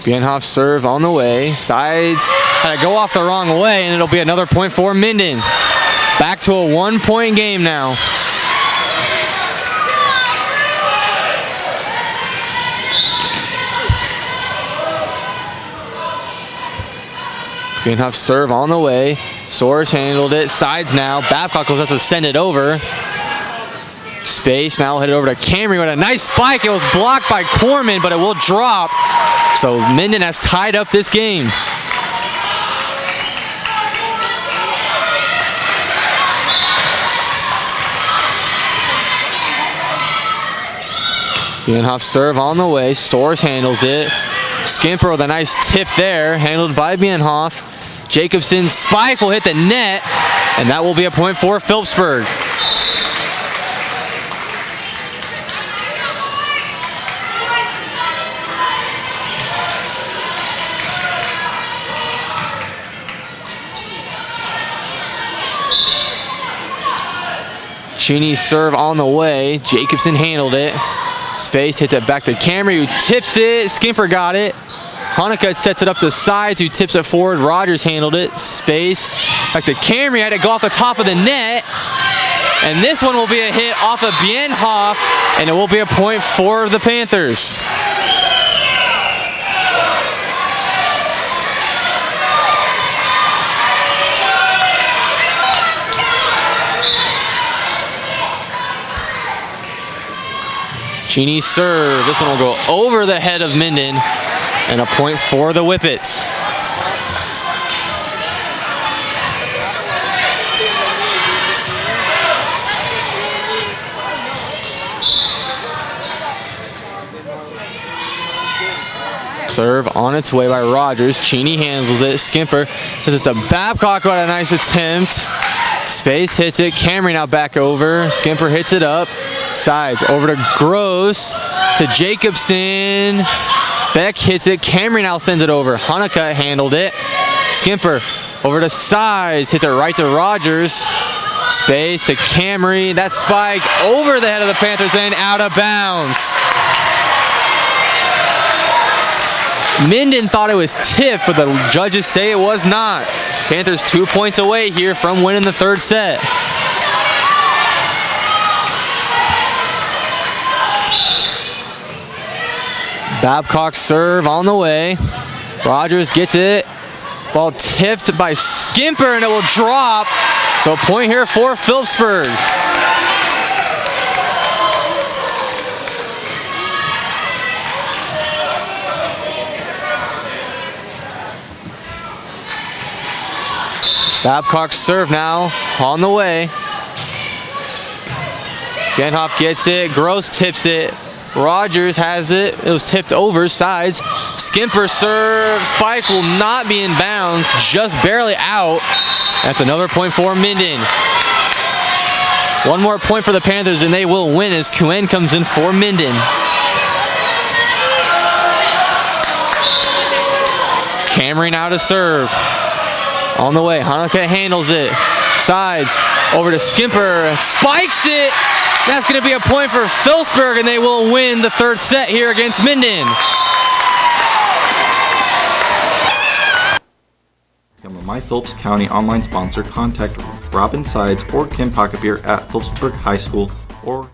Bienhoff serve on the way. Sides had to go off the wrong way, and it'll be another point for Minden. Back to a 1-point game now. Bienhoff serve on the way. Soares handled it. Sides now. Babcock will have to send it over. Space now headed over to Camry with a nice spike. It was blocked by Corman, but it will drop. So Minden has tied up this game. Bienhoff serve on the way. Stores handles it. Skimper with a nice tip there, handled by Bienhoff. Jacobson's spike will hit the net, and that will be a point for Phillipsburg. Cheney's serve on the way. Jacobson handled it. Space hits it back to Camry, who tips it. Skimper got it. Hanukkah sets it up to sides, who tips it forward. Rogers handled it. Space. Back to Camry, had it go off the top of the net. And this one will be a hit off of Bienhoff, and it will be a point for the Panthers. Cheney's serve. This one will go over the head of Minden, and a point for the Whippets. Serve on its way by Rogers. Cheney handles it. Skimper does it to Babcock. Got a nice attempt. Space hits it. Camry now back over. Skimper hits it up. Sides over to Gross. To Jacobson. Beck hits it. Camry now sends it over. Hanukkah handled it. Skimper over to Sides. Hits it right to Rogers. Space to Camry. That spike over the head of the Panthers and out of bounds. Minden thought it was tipped, but the judges say it was not. Panthers 2 points away here from winning the third set. Babcock's serve on the way. Rogers gets it. Ball tipped by Skimper, and it will drop. So a point here for Phillipsburg. Babcock's serve now on the way. Bienhoff gets it. Gross tips it. Rogers has it. It was tipped over. Sides. Skimper serve. Spike will not be in bounds. Just barely out. That's another point for Minden. One more point for the Panthers and they will win as Kuen comes in for Minden. Camry now to serve. On the way, Hanukkah handles it. Sides, over to Skimper, spikes it. That's going to be a point for Phillipsburg, and they will win the third set here against Minden. Become a My Phillips County online sponsor. Contact Robin Sides or Kim Pocketbeer at Phillipsburg High School or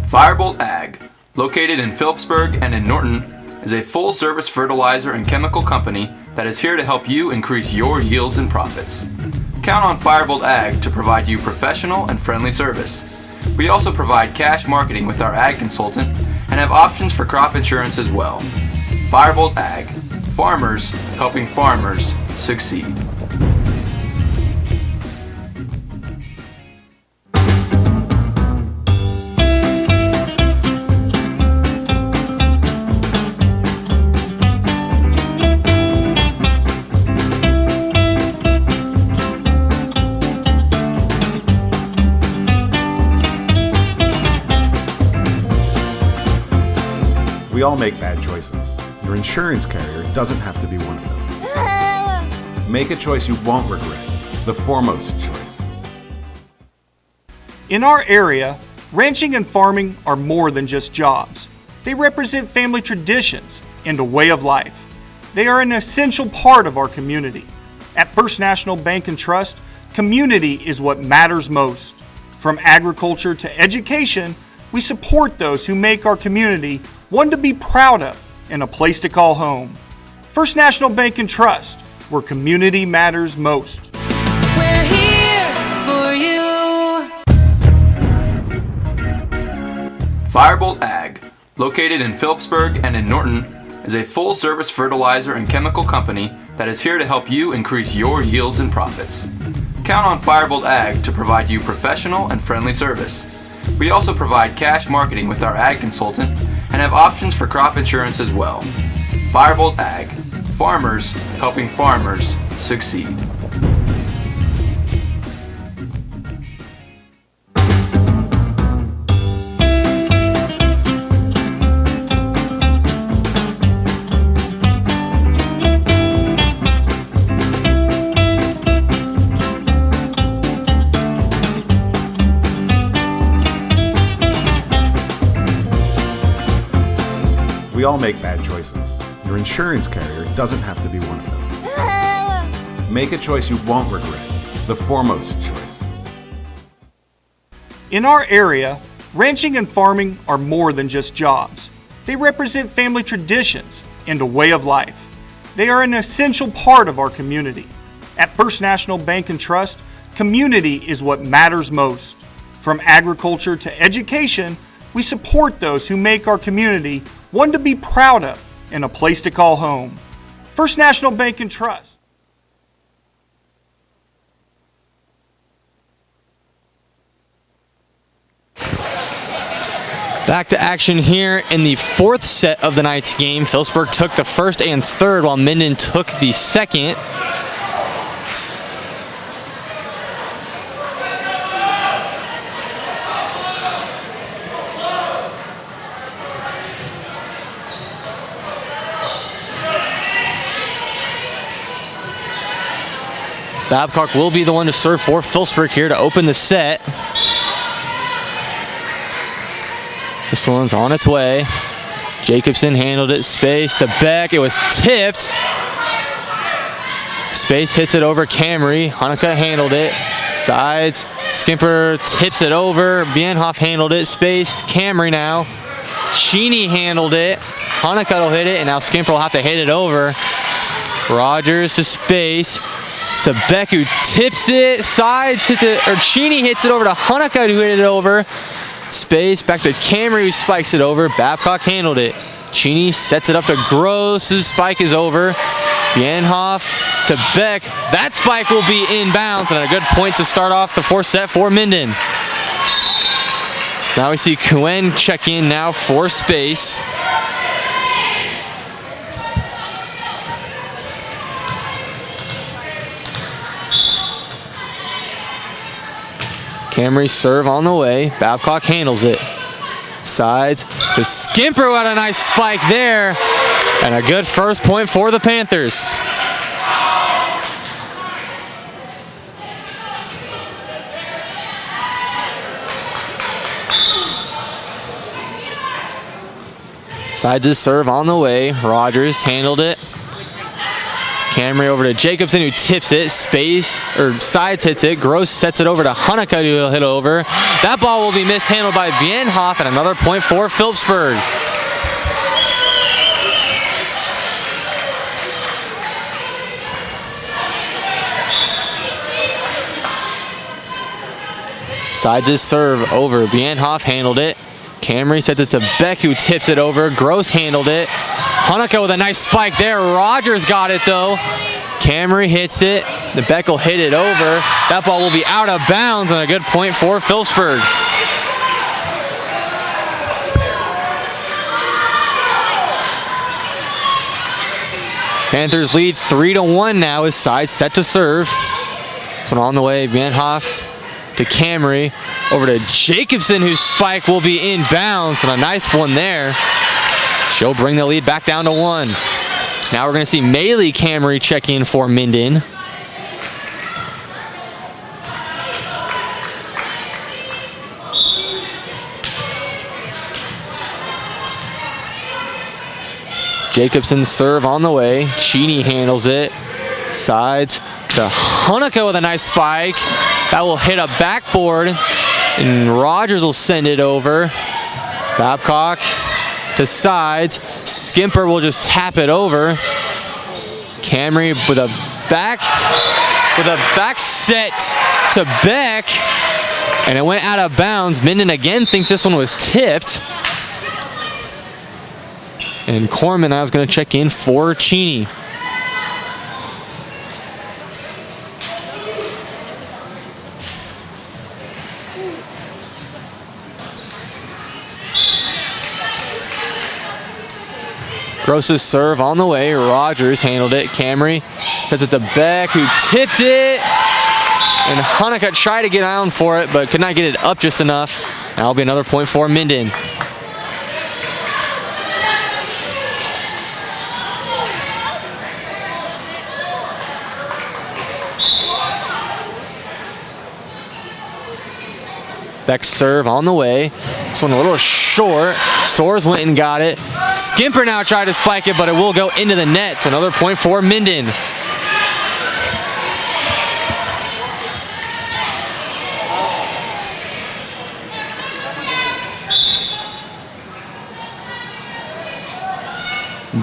Firebolt Ag, located in Phillipsburg and in Norton, is a full-service fertilizer and chemical company that is here to help you increase your yields and profits. Count on Firebolt Ag to provide you professional and friendly service. We also provide cash marketing with our ag consultant and have options for crop insurance as well. Firebolt Ag, farmers helping farmers succeed. We all make bad choices. Your insurance carrier doesn't have to be one of them. Make a choice you won't regret. The foremost choice. In our area, ranching and farming are more than just jobs. They represent family traditions and a way of life. They are an essential part of our community. At First National Bank and Trust, community is what matters most. From agriculture to education, we support those who make our community one to be proud of and a place to call home. First National Bank and Trust, where community matters most. We're here for you. Firebolt Ag, located in Phillipsburg and in Norton, is a full-service fertilizer and chemical company that is here to help you increase your yields and profits. Count on Firebolt Ag to provide you professional and friendly service. We also provide cash marketing with our ag consultant and have options for crop insurance as well. Firebolt Ag, farmers helping farmers succeed. We all make bad choices. Your insurance carrier doesn't have to be one of them. Make a choice you won't regret. The foremost choice. In our area, ranching and farming are more than just jobs. They represent family traditions and a way of life. They are an essential part of our community. At First National Bank and Trust, community is what matters most. From agriculture to education, we support those who make our community one to be proud of and a place to call home. First National Bank and Trust. Back to action here in the fourth set of the night's game. Phillipsburg took the first and third while Minden took the second. Babcock will be the one to serve for Phillipsburg here to open the set. This one's on its way. Jacobson handled it, space to Beck. It was tipped. Space hits it over Camry. Hanukkah handled it. Sides. Skimper tips it over. Bienhoff handled it. Space. Camry now. Cheney handled it. Hanukkah will hit it, and now Skimper will have to hit it over. Rogers to space. To Beck, who tips it. Sides hits it, or Cheney hits it over to Hanukkah, who hit it over. Space back to Camry, who spikes it over. Babcock handled it. Cheney sets it up to Gross. His spike is over. Bienhoff to Beck. That spike will be inbounds, and a good point to start off the fourth set for Minden. Now we see Cohen check in now for space. Camry serve on the way. Babcock handles it. Sides to Skimper. What a nice spike there. And a good first point for the Panthers. Sides his serve on the way. Rogers handled it. Camry over to Jacobson, who tips it. Space, or Sides hits it. Gross sets it over to Hanukkah, who will hit over. That ball will be mishandled by Bienhoff, and another point for Phillipsburg. Sides his serve over. Bienhoff handled it. Camry sets it to Beck, who tips it over. Gross handled it. Hanukkah with a nice spike there. Rogers got it though. Camry hits it. The Beck will hit it over. That ball will be out of bounds, and a good point for Phillipsburg. Panthers lead 3-1 now as Sides set to serve. This one on the way. Bienhoff to Camry. Over to Jacobson, whose spike will be inbounds, and a nice one there. She'll bring the lead back down to 1. Now we're going to see Maley Camry check in for Minden. Jacobson's serve on the way. Cheney handles it. Sides to Hanukkah with a nice spike. That will hit a backboard, and Rogers will send it over. Babcock to Sides. Skimper will just tap it over. Camry with a back set to Beck, and it went out of bounds. Minden again thinks this one was tipped. And Corman now is going to check in for Cheney. Gross's serve on the way. Rogers handled it. Camry sets it to Beck, who tipped it. And Hanukkah tried to get down for it, but could not get it up just enough. That'll be another point for Minden. Beck's serve on the way. This one a little short. Stores went and got it. Skimper now tried to spike it, but it will go into the net. So another point for Minden.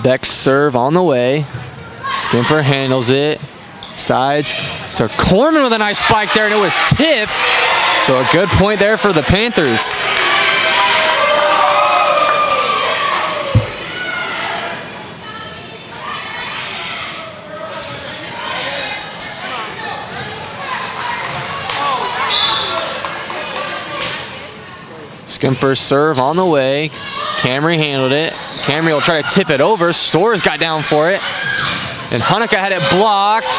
Beck's serve on the way. Skimper handles it. Sides to Corman with a nice spike there, and it was tipped. So a good point there for the Panthers. Skimper serve on the way. Camry handled it. Camry will try to tip it over. Storrs got down for it. And Hanukkah had it blocked.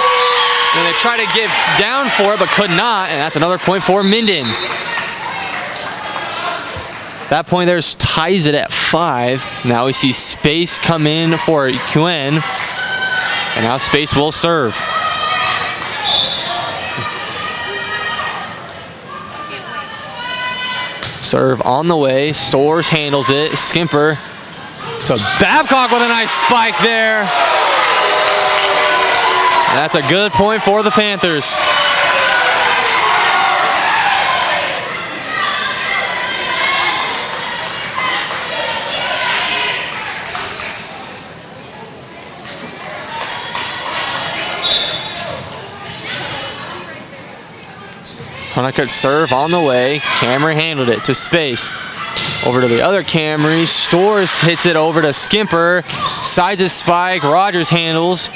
And they tried to get down for it, but could not. And that's another point for Minden. That point there ties it at 5. Now we see Space come in for QN. And now Space will serve. Serve on the way. Storrs handles it. Skimper to Babcock with a nice spike there. And that's a good point for the Panthers. Honeycutt serve on the way. Camry handled it to Space. Over to the other Camry. Storrs hits it over to Skimper. Sides his spike. Rogers handles.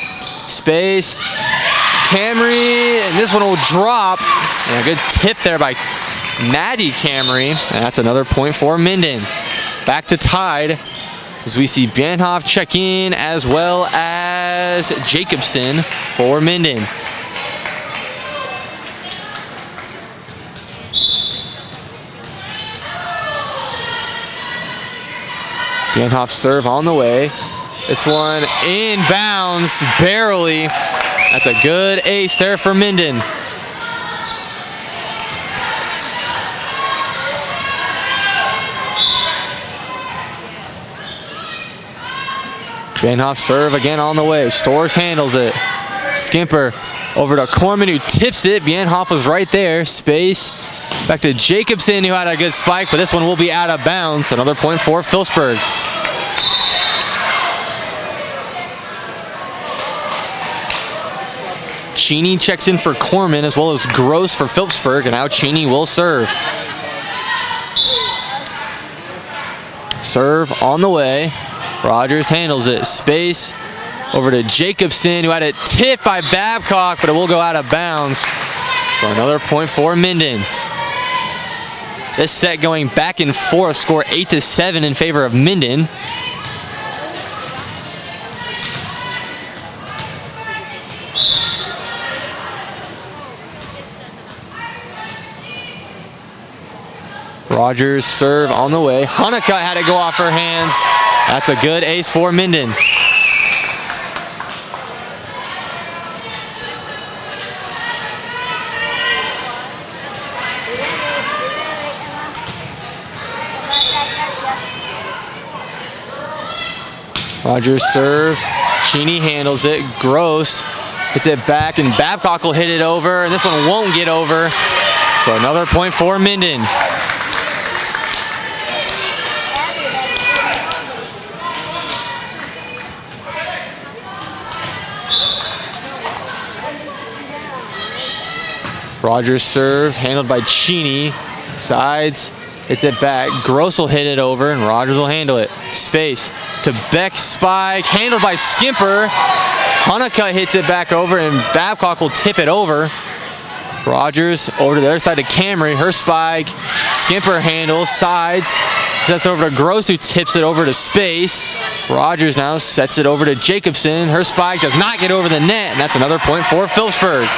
Space. Camry. And this one will drop. And a good tip there by Natty Camry. And that's another point for Minden. Back to tied as we see Banhoff check in as well as Jacobson for Minden. Banhoff serve on the way. This one inbounds barely. That's a good ace there for Minden. Banhoff serve again on the way. Storrs handles it. Skimper over to Corman who tips it. Banhoff was right there. Space. Back to Jacobson who had a good spike, but this one will be out of bounds. Another point for Phillipsburg. Cheney checks in for Corman as well as Gross for Phillipsburg, and now Cheney will serve. Serve on the way. Rogers handles it. Space over to Jacobson who had it tipped by Babcock, but it will go out of bounds. So another point for Minden. This set going back and forth, score 8-7 in favor of Minden. Rogers serve on the way. Honeycutt had to go off her hands. That's a good ace for Minden. Rogers serve. Cheney handles it. Gross hits it back, and Babcock will hit it over, and this one won't get over. So another point for Minden. Rogers serve, handled by Cheney. Sides, hits it back. Gross will hit it over, and Rogers will handle it. Space to Beck, spike, handled by Skimper. Honeycutt hits it back over, and Babcock will tip it over. Rogers over to the other side to Camry, her spike. Skimper handles, sides. That's over to Gross, who tips it over to Space. Rogers now sets it over to Jacobson. Her spike does not get over the net, and that's another point for Phillipsburg.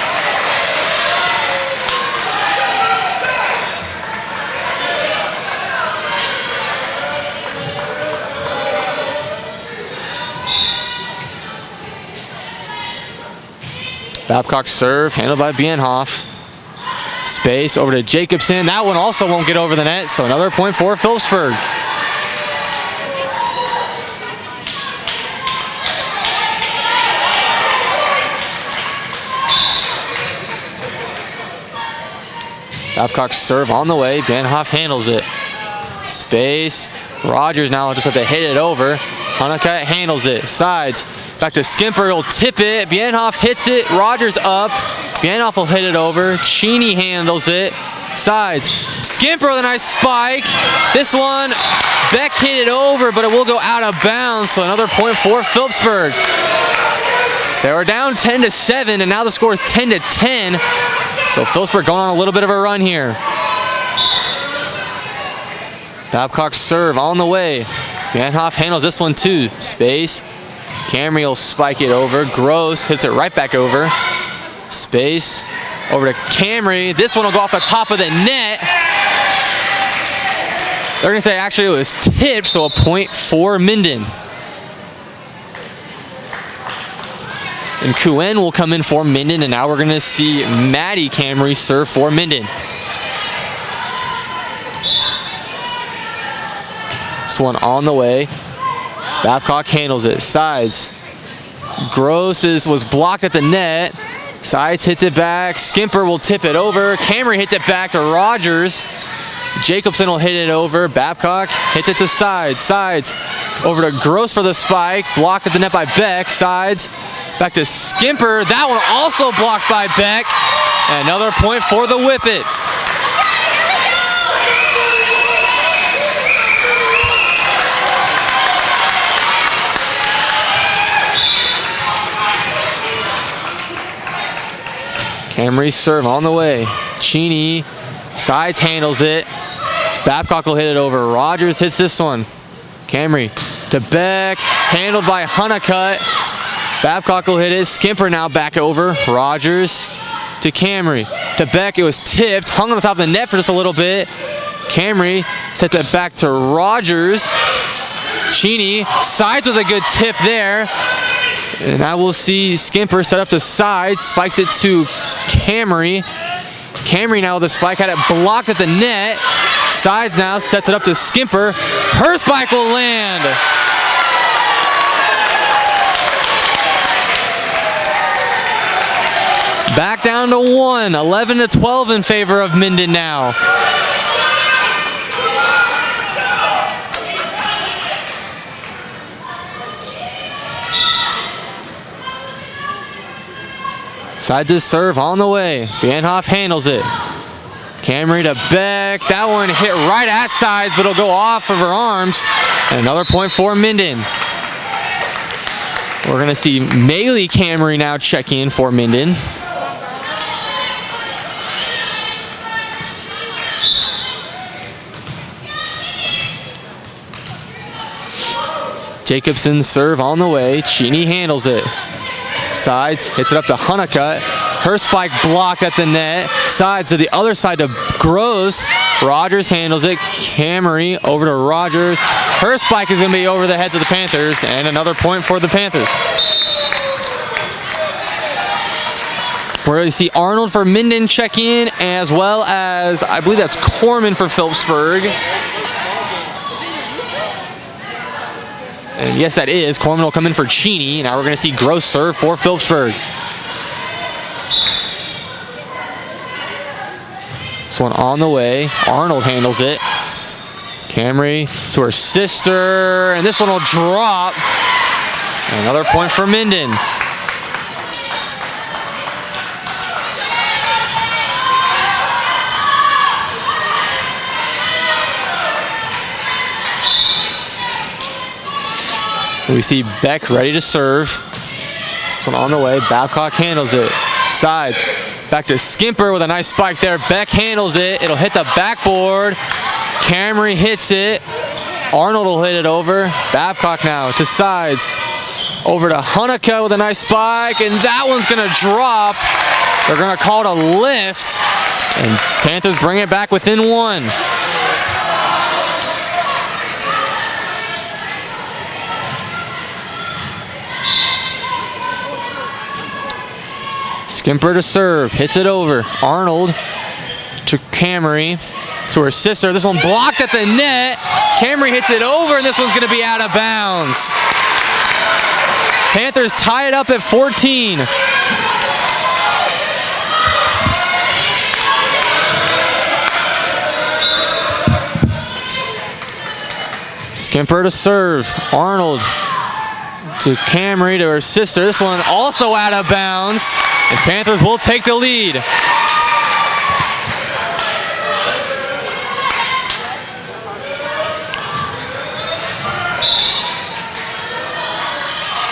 Babcock serve, handled by Banhoff. Space over to Jacobson. That one also won't get over the net, so another point for Phillipsburg. Babcock's serve on the way. Bienhoff handles it. Space. Rogers now just have to hit it over. Honeycutt handles it. Sides. Back to Skimper. He'll tip it. Bienhoff hits it. Rogers up. Bienhoff will hit it over. Cheney handles it. Sides. Skimper with a nice spike. This one, Beck hit it over, but it will go out of bounds. So another point for Phillipsburg. They were down 10-7, and now the score is 10-10. So Phillipsburg going on a little bit of a run here. Babcock's serve on the way. Bienhoff handles this one too. Space. Camry will spike it over. Gross hits it right back over. Space. Over to Camry. This one will go off the top of the net. They're going to say actually it was tipped, so a point for Minden. And Kuen will come in for Minden, and now we're going to see Maddie Camry serve for Minden. This one on the way. Babcock handles it. Sides. Gross was blocked at the net. Sides hits it back. Skimper will tip it over. Camry hits it back to Rogers. Jacobson will hit it over. Babcock hits it to Sides. Sides over to Gross for the spike. Blocked at the net by Beck. Sides back to Skimper. That one also blocked by Beck. And another point for the Whippets. Camry serve on the way. Cheney, Sides handles it. Babcock will hit it over. Rogers hits this one. Camry to Beck, handled by Honeycutt. Babcock will hit it. Skimper now back over. Rogers to Camry. To Beck, it was tipped. Hung on the top of the net for just a little bit. Camry sets it back to Rogers. Cheney, Sides with a good tip there. And now we'll see Skimper set up to Sides, spikes it to Camry. Camry now with the spike, had it blocked at the net. Sides now sets it up to Skimper. Her spike will land. Back down to 1, 11-12 in favor of Minden now. Side to serve on the way. Bienhoff handles it. Camry to Beck. That one hit right at Sides, but it'll go off of her arms. And another point for Minden. We're going to see Maylee Camry now check in for Minden. Jacobson serve on the way. Cheney handles it. Sides hits it up to Honeycutt. Her spike blocked at the net. Sides to the other side to Gross. Rogers handles it. Camry over to Rogers. Her spike is going to be over the heads of the Panthers, and another point for the Panthers. We're going to see Arnold for Minden check in, as well as, I believe that's Corman for Phillipsburg. And yes, that is. Corman will come in for Cheney. Now we're going to see Gross serve for Phillipsburg. This one on the way. Arnold handles it. Camry to her sister. And this one will drop. And another point for Minden. We see Beck ready to serve. This one on the way. Babcock handles it. Sides. Back to Skimper with a nice spike there. Beck handles it. It'll hit the backboard. Camry hits it. Arnold will hit it over. Babcock now to Sides. Over to Honeycutt with a nice spike. And that one's going to drop. They're going to call it a lift. And Panthers bring it back within 1. Skimper to serve, hits it over. Arnold to Camry, to her sister. This one blocked at the net. Camry hits it over, and this one's going to be out of bounds. Panthers tie it up at 14. Skimper to serve. Arnold to Camry to her sister. This one also out of bounds. And Panthers will take the lead.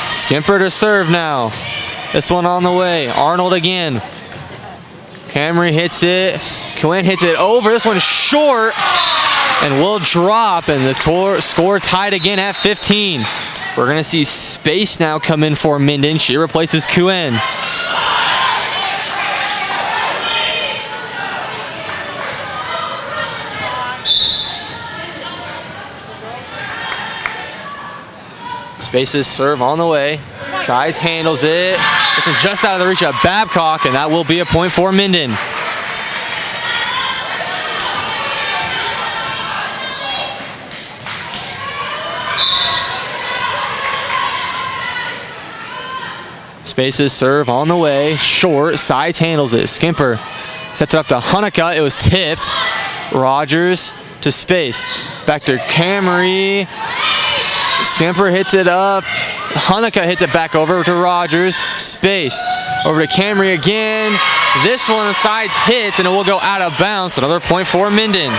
Skimper to serve now. This one on the way. Arnold again. Camry hits it. Quinn hits it over. This one's short and will drop, and the score tied again at 15. We're going to see Space now come in for Minden. She replaces Quinn. Space's serve on the way. Sides handles it. This one's just out of the reach of Babcock, and that will be a point for Minden. Space's serve on the way. Short. Sides handles it. Skimper sets it up to Hunnicutt. It was tipped. Rogers to Space. Back to Camry. Skimper hits it up. Hunnicutt hits it back over to Rogers. Space. Over to Camry again. This one sides hits, and it will go out of bounds. Another point for Minden.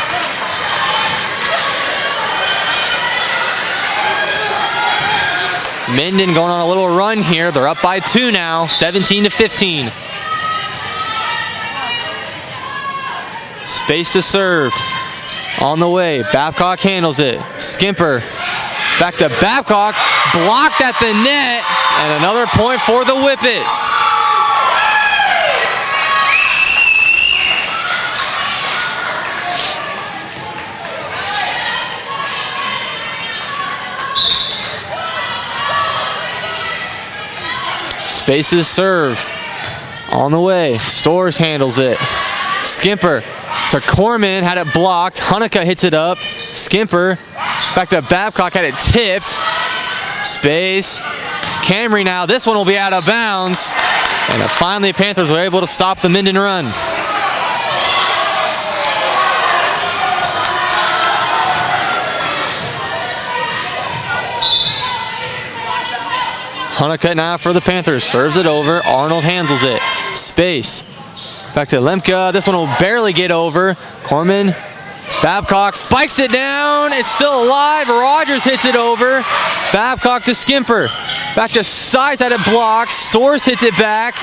Minden going on a little run here. They're up by 2 now, 17-15. Space to serve. On the way. Babcock handles it. Skimper. Back to Babcock. Blocked at the net. And another point for the Whippets. Space's serve. On the way. Stores handles it. Skimper to Corman. Had it blocked. Hunnicutt hits it up. Skimper. Back to Babcock. Had it tipped. Space. Camry now. This one will be out of bounds. And finally, Panthers were able to stop the Minden run. Hunnicutt now for the Panthers. Serves it over. Arnold handles it. Space. Back to Lemke. This one will barely get over. Corman. Babcock spikes it down. It's still alive. Rogers hits it over. Babcock to Skimper. Back to Sides. Had it blocked. Stores hits it back.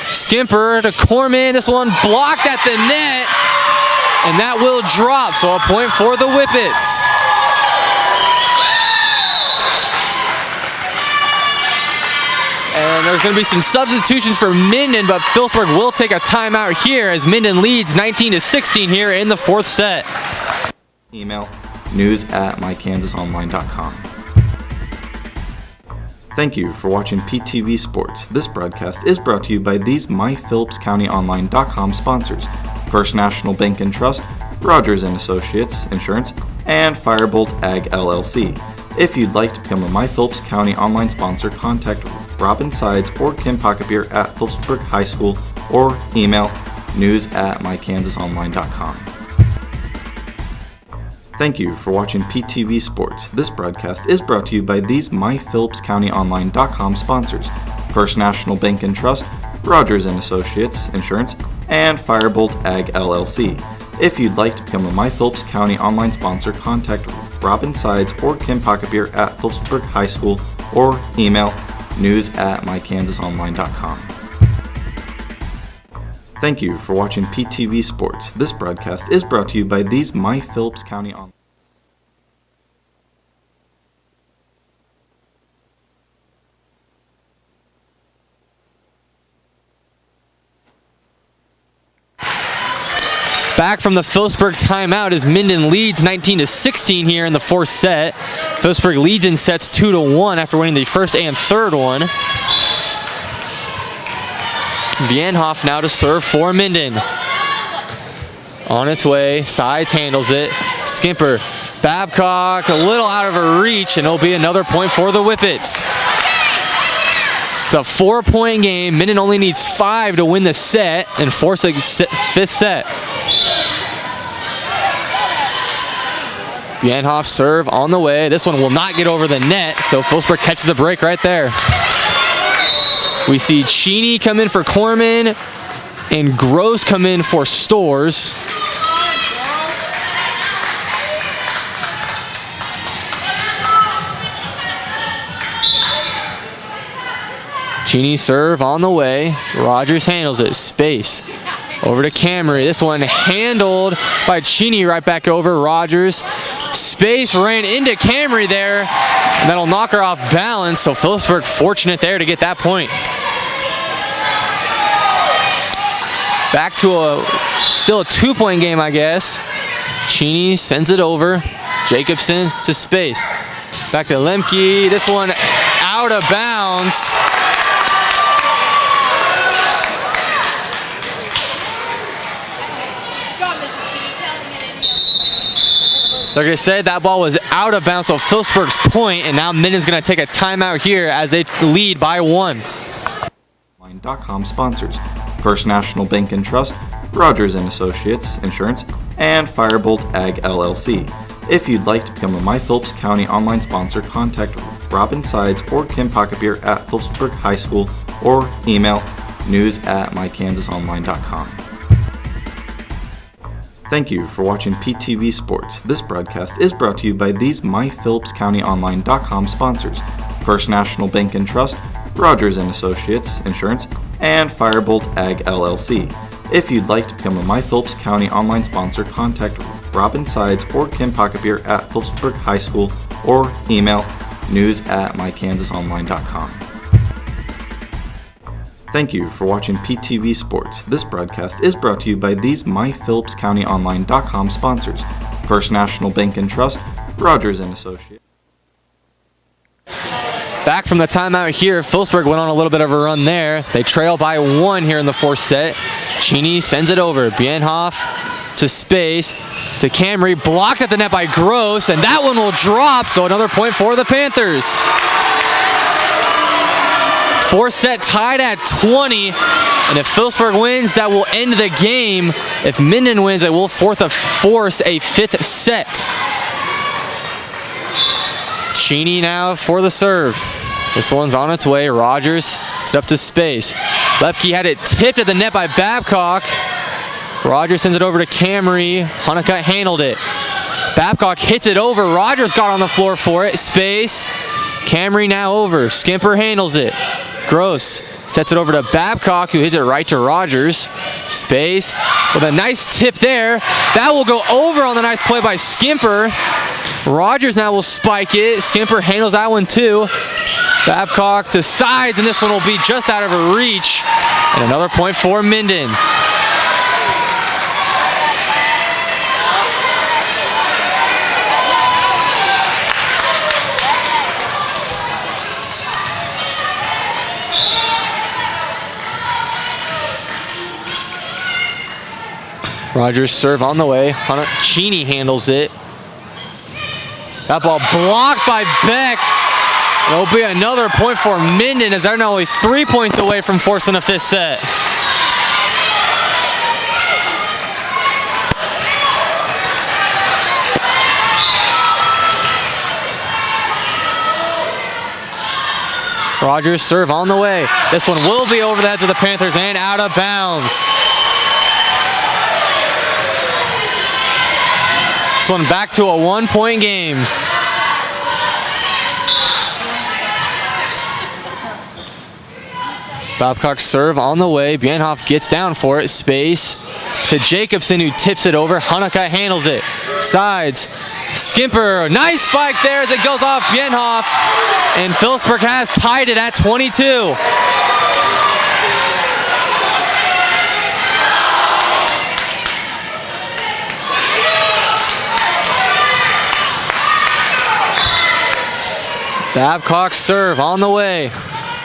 Skimper to Corman. This one blocked at the net. And that will drop. So a point for the Whippets. And there's going to be some substitutions for Minden, but Phillipsburg will take a timeout here as Minden leads 19-16 here in the 4th set. Email news@mykansasonline.com. Thank you for watching PTV Sports. This broadcast is brought to you by these myphillipscountyonline.com sponsors: First National Bank and Trust, Rogers & Associates Insurance, and Firebolt Ag LLC. If you'd like to become a My Phillips County online sponsor, contact Robin Sides or Kim Pocketbeer at Phillipsburg High School or email news@mykansasonline.com. Thank you for watching PTV Sports. This broadcast is brought to you by these myphillipscountyonline.com sponsors: First National Bank and Trust, Rogers & Associates Insurance, and Firebolt Ag LLC. If you'd like to become a My Phillips County online sponsor, contact Robin Sides or Kim Pocketbeer at Phillipsburg High School or email news@mykansasonline.com. Thank you for watching PTV Sports. This broadcast is brought to you by these My Phillips County Online. Back from the Phillipsburg timeout as Minden leads 19-16 here in the 4th set. Phillipsburg leads in sets 2-1 after winning the first and third one. Bienhoff now to serve for Minden. On its way, Sides handles it. Skimper, Babcock a little out of her reach, and it'll be another point for the Whippets. It's a 4-point game. Minden only needs 5 to win the set and force a 5th set. Bienhoff serve on the way. This one will not get over the net, so Phillipsburg catches the break right there. We see Cheney come in for Corman and Gross come in for Stores. Cheney serve on the way. Rogers handles it. Space. Over to Camry. This one handled by Cheney right back over. Rogers. Space ran into Camry there. And that'll knock her off balance. So Phillipsburg fortunate there to get that point. Back to still a 2-point game, I guess. Cheney sends it over. Jacobson to Space. Back to Lemke. This one out of bounds. They're going to say that ball was out of bounds, so Phillipsburg's point, and now Minden's going to take a timeout here as they lead by 1. Online.com sponsors First National Bank and Trust, Rogers & Associates Insurance, and Firebolt Ag LLC. If you'd like to become a My Phillips County online sponsor, contact Robin Sides or Kim Pocketbeer at Phillipsburg High School or email news@mykansasonline.com. Thank you for watching PTV Sports. This broadcast is brought to you by these MyPhillipsCountyOnline.com sponsors: First National Bank and Trust, Rogers & Associates Insurance, and Firebolt Ag LLC. If you'd like to become a My Phillips County online sponsor, contact Robin Sides or Kim Pocketbeer at Phillipsburg High School or email news@mykansasonline.com. Thank you for watching PTV Sports. This broadcast is brought to you by these MyPhillipsCountyOnline.com sponsors: First National Bank and Trust, Rogers & Associates. Back from the timeout here, Phillipsburg went on a little bit of a run there. They trail by 1 here in the 4th set. Cheney sends it over. Bienhoff to Space, to Camry, blocked at the net by Gross, and that one will drop, so another point for the Panthers. 4th set tied at 20, and if Phillipsburg wins, that will end the game. If Minden wins, it will force a 5th set. Cheney now for the serve. This one's on its way. Rogers, it's up to Space. Lepke had it tipped at the net by Babcock. Rogers sends it over to Camry. Honeycutt handled it. Babcock hits it over. Rogers got on the floor for it. Space. Camry now over. Skimper handles it. Gross sets it over to Babcock, who hits it right to Rogers. Space with a nice tip there. That will go over on the nice play by Skimper. Rogers now will spike it. Skimper handles that one too. Babcock to Sides, and this one will be just out of reach. And another point for Minden. Rogers serve on the way. Cheney handles it. That ball blocked by Beck. It'll be another point for Minden as they're now only 3 points away from forcing a 5th set. Rogers serve on the way. This one will be over the heads of the Panthers and out of bounds. This one back to a 1-point game. Babcock serve on the way. Bienhoff gets down for it. Space to Jacobson, who tips it over. Honeycutt handles it. Sides. Skimper. Nice spike there as it goes off Bienhoff. And Phillipsburg has tied it at 22. Babcock serve on the way.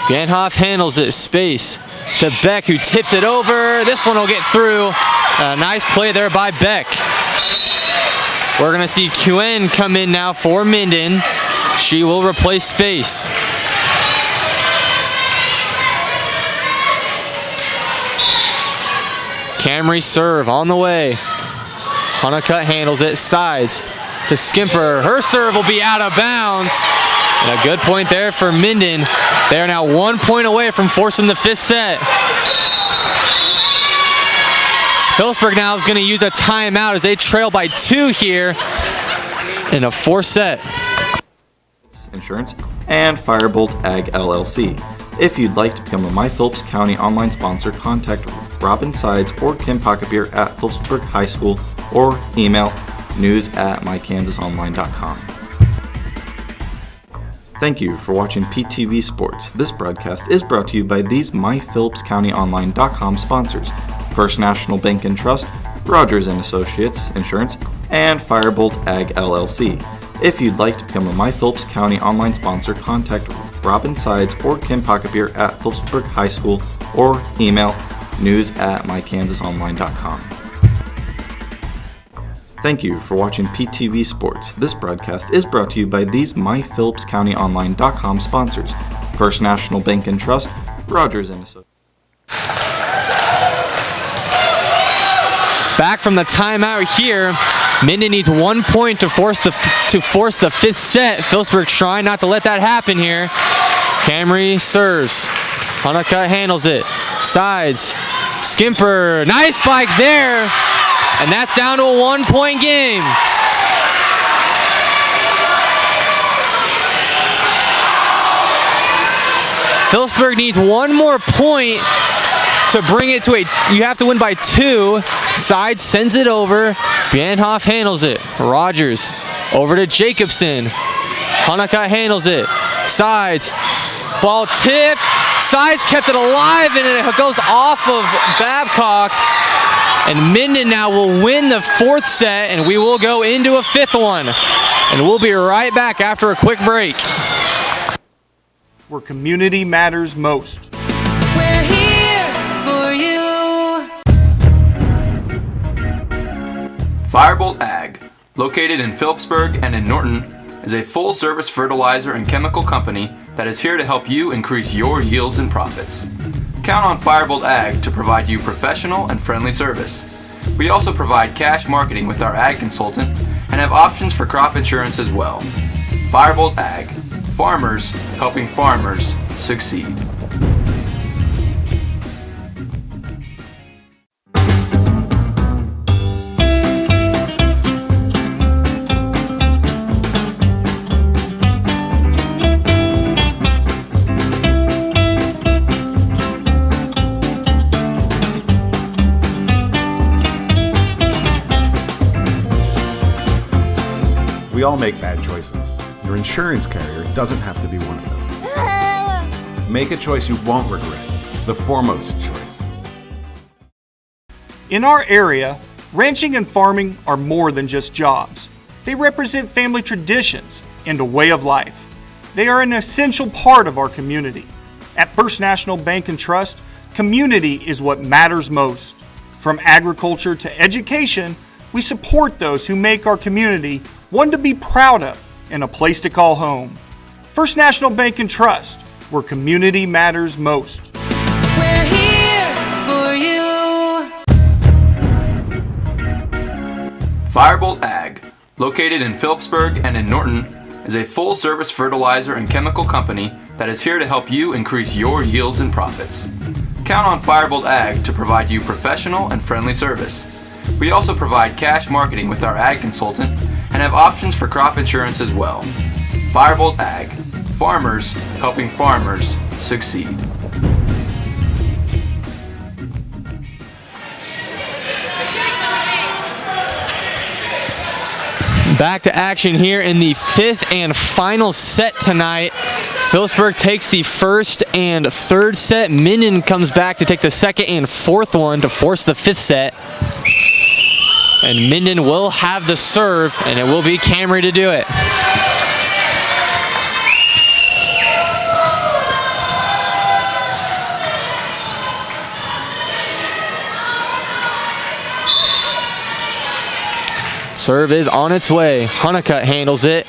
Bienhoff handles it. Space to Beck, who tips it over. This one will get through. A nice play there by Beck. We're going to see Quen come in now for Minden. She will replace Space. Camry serve on the way. Honeycutt handles it. Sides. to Skimper. Her serve will be out of bounds. And a good point there for Minden. They are now 1 point away from forcing the 5th set. Phillipsburg now is going to use a timeout as they trail by 2 here in a 4th set. Insurance and Firebolt Ag LLC. If you'd like to become a My Phillips County online sponsor, contact Robin Sides or Kim Pocketbeer at Phillipsburg High School or email news@mykansasonline.com. Thank you for watching PTV Sports. This broadcast is brought to you by these MyPhillipsCountyOnline.com sponsors: First National Bank and Trust, Rogers & Associates Insurance, and Firebolt Ag LLC. If you'd like to become a My Phillips County online sponsor, contact Robin Sides or Kim Pocketbeer at Phillipsburg High School or email news@mykansasonline.com. Thank you for watching PTV Sports. This broadcast is brought to you by these MyPhillipsCountyOnline.com sponsors: First National Bank and Trust, Rogers & Associates. Back from the timeout here. Minden needs 1 point to force the 5th set. Phillipsburg trying not to let that happen here. Camry serves. Honeycutt handles it. Sides. Skimper. Nice spike there. And that's down to a 1 point game. Phillipsburg needs 1 more point to bring it to you have to win by 2. Side sends it over. Bienhoff handles it. Rogers over to Jacobson. Honeycutt handles it. Sides. Ball tipped. Sides kept it alive and it goes off of Babcock. And Minden now will win the 4th set and we will go into a 5th one. And we'll be right back after a quick break. Where community matters most. We're here for you. Firebolt Ag, located in Phillipsburg and in Norton, is a full-service fertilizer and chemical company that is here to help you increase your yields and profits. Count on Firebolt Ag to provide you professional and friendly service. We also provide cash marketing with our ag consultant and have options for crop insurance as well. Firebolt Ag, farmers helping farmers succeed. We all make bad choices. Your insurance carrier doesn't have to be one of them. Make a choice you won't regret. The foremost choice. In our area, ranching and farming are more than just jobs. They represent family traditions and a way of life. They are an essential part of our community. At First National Bank and Trust, community is what matters most. From agriculture to education, we support those who make our community one to be proud of and a place to call home. First National Bank and Trust, where community matters most. We're here for you. Firebolt Ag, located in Phillipsburg and in Norton, is a full-service fertilizer and chemical company that is here to help you increase your yields and profits. Count on Firebolt Ag to provide you professional and friendly service. We also provide cash marketing with our ag consultant and have options for crop insurance as well. Firebolt Ag, farmers helping farmers succeed. Back to action here in the 5th and final set tonight. Phillipsburg takes the 1st and 3rd set. Minden comes back to take the 2nd and 4th one to force the 5th set. And Minden will have the serve, and it will be Camry to do it. Serve is on its way. Honeycutt handles it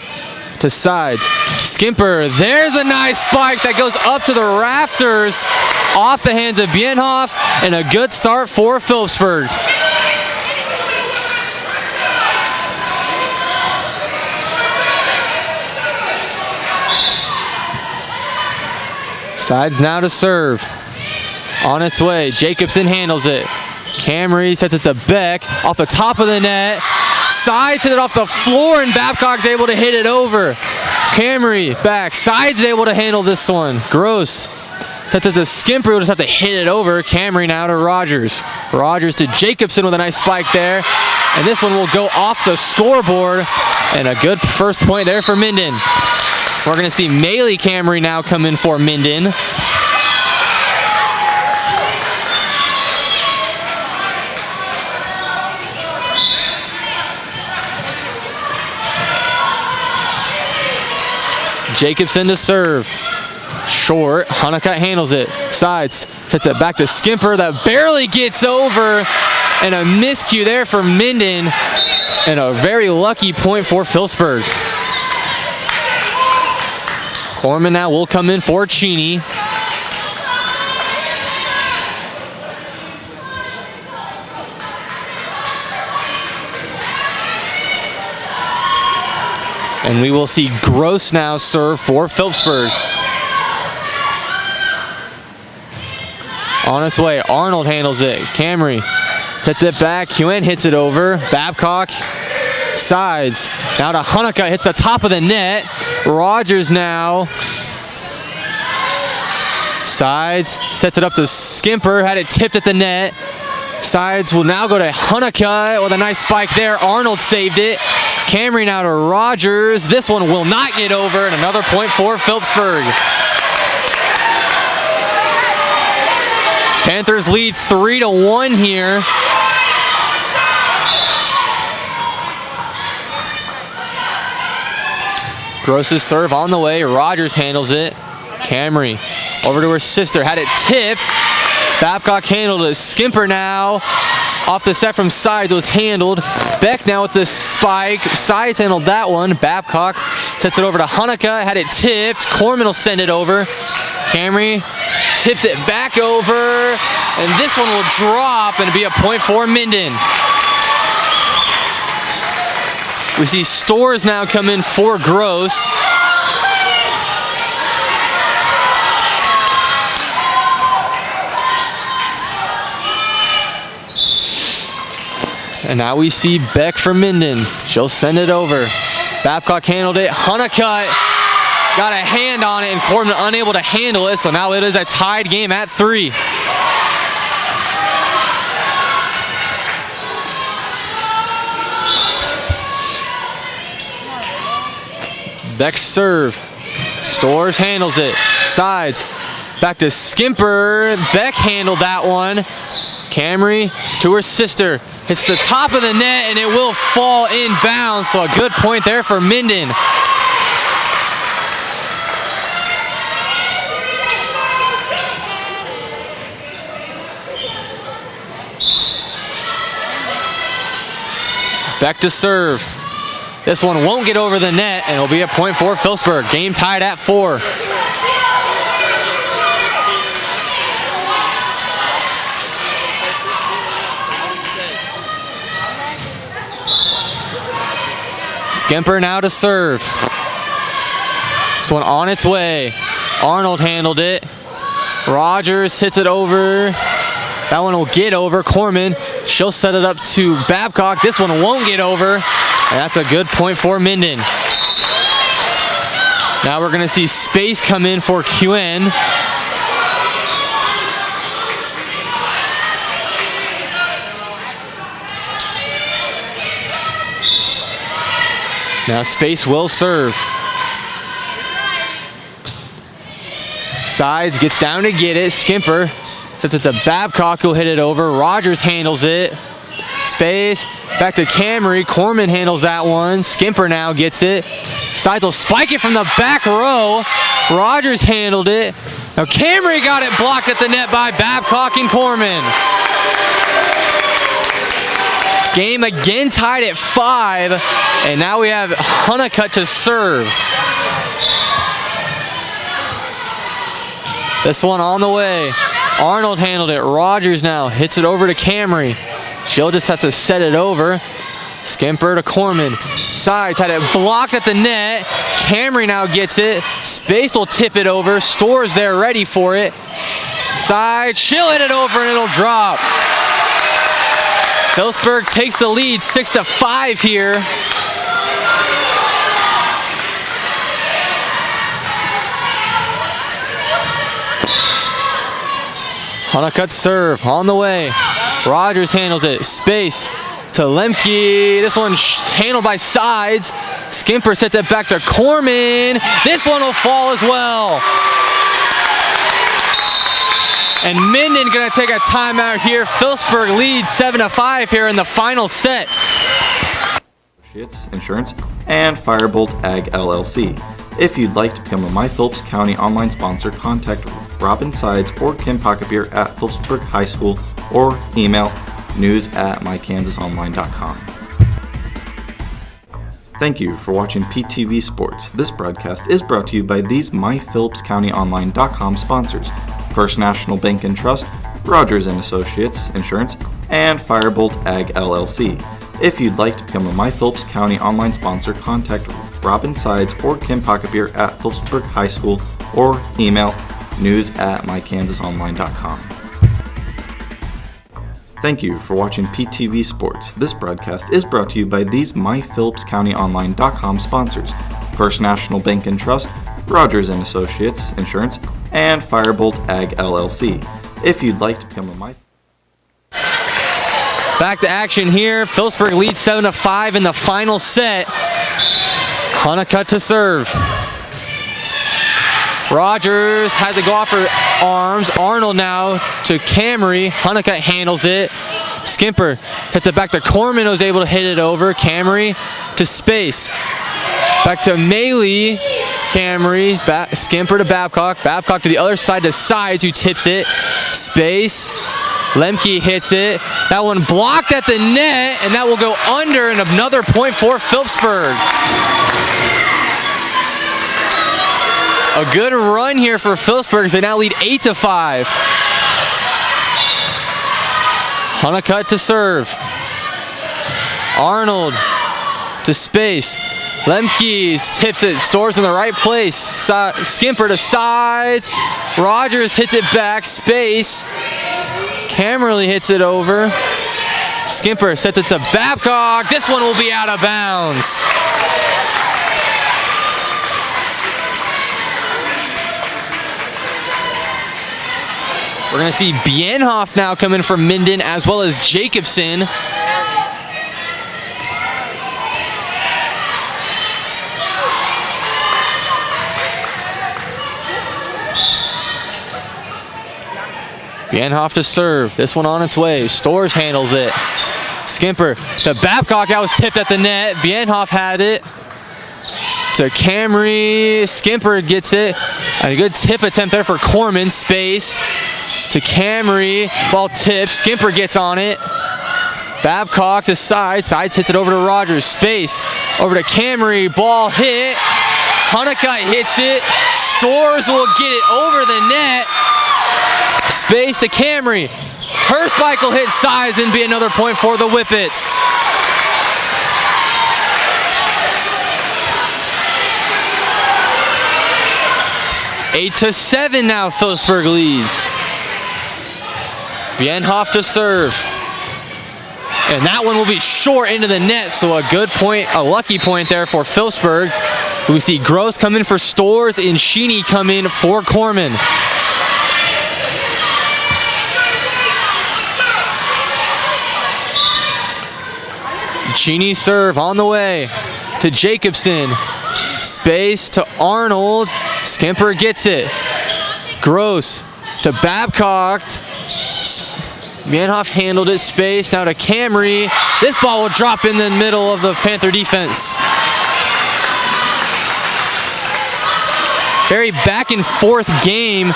to sides. Skimper, there's a nice spike that goes up to the rafters off the hands of Bienhoff, and a good start for Phillipsburg. Sides now to serve. On its way, Jacobson handles it. Camry sets it to Beck, off the top of the net. Sides hit it off the floor, and Babcock's able to hit it over. Camry back, Sides able to handle this one. Gross sets it to Skimper, will just have to hit it over. Camry now to Rogers. Rogers to Jacobson with a nice spike there. And this one will go off the scoreboard. And a good first point there for Minden. We're going to see Maley Camry now come in for Minden. Jacobson to serve. Short. Honeycutt handles it. Sides. Sets it back to Skimper. That barely gets over. And a miscue there for Minden. And a very lucky point for Phillipsburg. Corman now will come in for Cheney. And we will see Gross now serve for Phillipsburg. On its way, Arnold handles it. Camry sets it back. Huen hits it over. Babcock, Sides. Now to Honeycutt, hits the top of the net. Rogers now. Sides, sets it up to Skimper. Had it tipped at the net. Sides will now go to Honeycutt with a nice spike there. Arnold saved it. Camry now to Rogers. This one will not get over, and another point for Phillipsburg. Panthers lead 3-1 here. Gross's serve on the way. Rogers handles it. Camry over to her sister. Had it tipped. Babcock handled it. Skimper now off the set from Sides was handled. Beck now with the spike. Sides handled that one. Babcock sets it over to Honeycutt. Had it tipped. Corman will send it over. Camry tips it back over. And this one will drop and be a point for Minden. We see Stores now come in for Gross. And now we see Beck for Minden. She'll send it over. Babcock handled it. Honeycutt got a hand on it, and Corbin unable to handle it. So now it is a tied game at 3. Beck's serve. Stores handles it. Sides. Back to Skimper. Beck handled that one. Camry to her sister. Hits the top of the net, and it will fall inbounds. So a good point there for Minden. Beck to serve. This one won't get over the net, and it'll be a point for Phillipsburg. Game tied at 4. Skimper now to serve. This one on its way. Arnold handled it. Rogers hits it over. That one will get over. Corman, she'll set it up to Babcock. This one won't get over. And that's a good point for Minden. Now we're going to see Space come in for QN. Now Space will serve. Sides gets down to get it. Skimper sets it to Babcock, who'll hit it over. Rogers handles it. Space back to Camry. Corman handles that one. Skimper now gets it. Sides will spike it from the back row. Rogers handled it. Now Camry got it blocked at the net by Babcock and Corman. Game again tied at 5, and now we have Honeycutt to serve. This one on the way. Arnold handled it. Rogers now hits it over to Camry. She'll just have to set it over. Skimper to Corman. Sides had it blocked at the net. Camry now gets it. Space will tip it over. Stores there ready for it. Side, she'll hit it over and it'll drop. Phillipsburg takes the lead 6-5 here. Honeycutt serve on the way. Rogers handles it. Space to Lemke. This one's handled by Sides. Skimper sets it back to Corman. This one will fall as well. And Minden gonna take a timeout here. Phillipsburg leads 7-5 here in the final set. Associates, Insurance, and Firebolt Ag LLC. If you'd like to become a My Phillips County online sponsor, contact Robin Sides or Kim Pocketbeer at Phillipsburg High School or email news@mykansasonline.com. Thank you for watching PTV Sports. This broadcast is brought to you by these MyPhillipsCountyOnline.com sponsors: First National Bank and Trust, Rogers & Associates, Insurance, and Firebolt Ag LLC. If you'd like to become a My Phillips County online sponsor, contact Robin Sides or Kim Pocketbeer at Phillipsburg High School or email news@mykansasonline.com. Thank you for watching PTV Sports. This broadcast is brought to you by these MyPhillipsCountyOnline.com sponsors: First National Bank and Trust, Rogers & Associates, Insurance, and Firebolt Ag LLC. If you'd like to become a My... Back to action here. Phillipsburg leads 7-5 in the final set. Honeycutt to serve. Rogers has to go off her arms. Arnold now to Camry. Honeycutt handles it. Skimper sets it back to Corman, who's able to hit it over. Camry to Space. Back to Melee. Camry. Skimper to Babcock. Babcock to the other side to Sides, who tips it. Space. Lemke hits it. That one blocked at the net, and that will go under, and another point for Phillipsburg. A good run here for Phillipsburg as they now lead 8-5. Honeycutt to serve. Arnold to Space. Lemke tips it, stores in the right place. Skimper to Sides. Rogers hits it back. Space. Cammerly hits it over. Skimper sets it to Babcock. This one will be out of bounds. We're going to see Bienhoff now come in from Minden, as well as Jacobson. Bienhoff to serve. This one on its way. Stores handles it. Skimper to Babcock. That was tipped at the net. Bienhoff had it. To Camry. Skimper gets it. And a good tip attempt there for Corman. Space to Camry. Ball tips. Skimper gets on it. Babcock to Sides. Sides hits it over to Rogers. Space over to Camry. Ball hit. Honeycutt hits it. Stores will get it over the net. Space to Camry. Her spike will hit Sides and be another point for the Whippets. Eight to 7 now, Phillipsburg leads. Bienhoff to serve. And that one will be short into the net, so a good point, a lucky point there for Phillipsburg. We see Gross come in for Stores and Sheeny come in for Corman. Sheeny serve on the way to Jacobson. Space to Arnold. Skimper gets it. Gross to Babcock. Bienhoff handled it. Space now to Camry. This ball will drop in the middle of the Panther defense. Very back and forth game,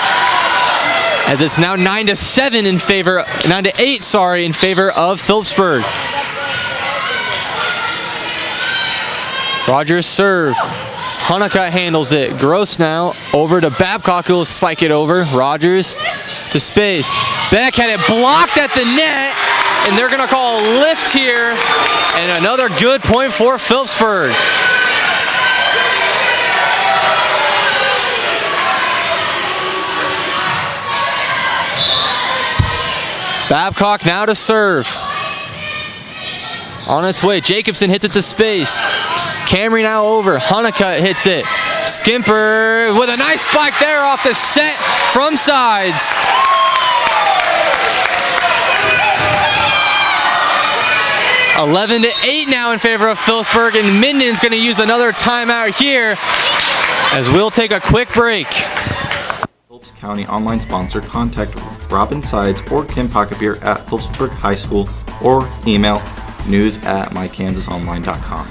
as it's now 9-7 in favor, 9-8, sorry, in favor of Phillipsburg. Rogers serve. Honeycutt handles it. Gross now over to Babcock, who will spike it over. Rogers to Space. Beck had it blocked at the net, and they're going to call a lift here And another good point for Phillipsburg. Babcock now to serve. On its way, Jacobson hits it to space. Camry now over, Honeycutt hits it. Skimper with a nice spike there off the set from sides. (11-8) now in favor of Phillipsburg, and Minden's going to use another timeout here as we'll take a quick break. Phillips County online sponsor, contact Robin Sides or Kim Pocketbeer at Phillipsburg High School or email news@mykansasonline.com.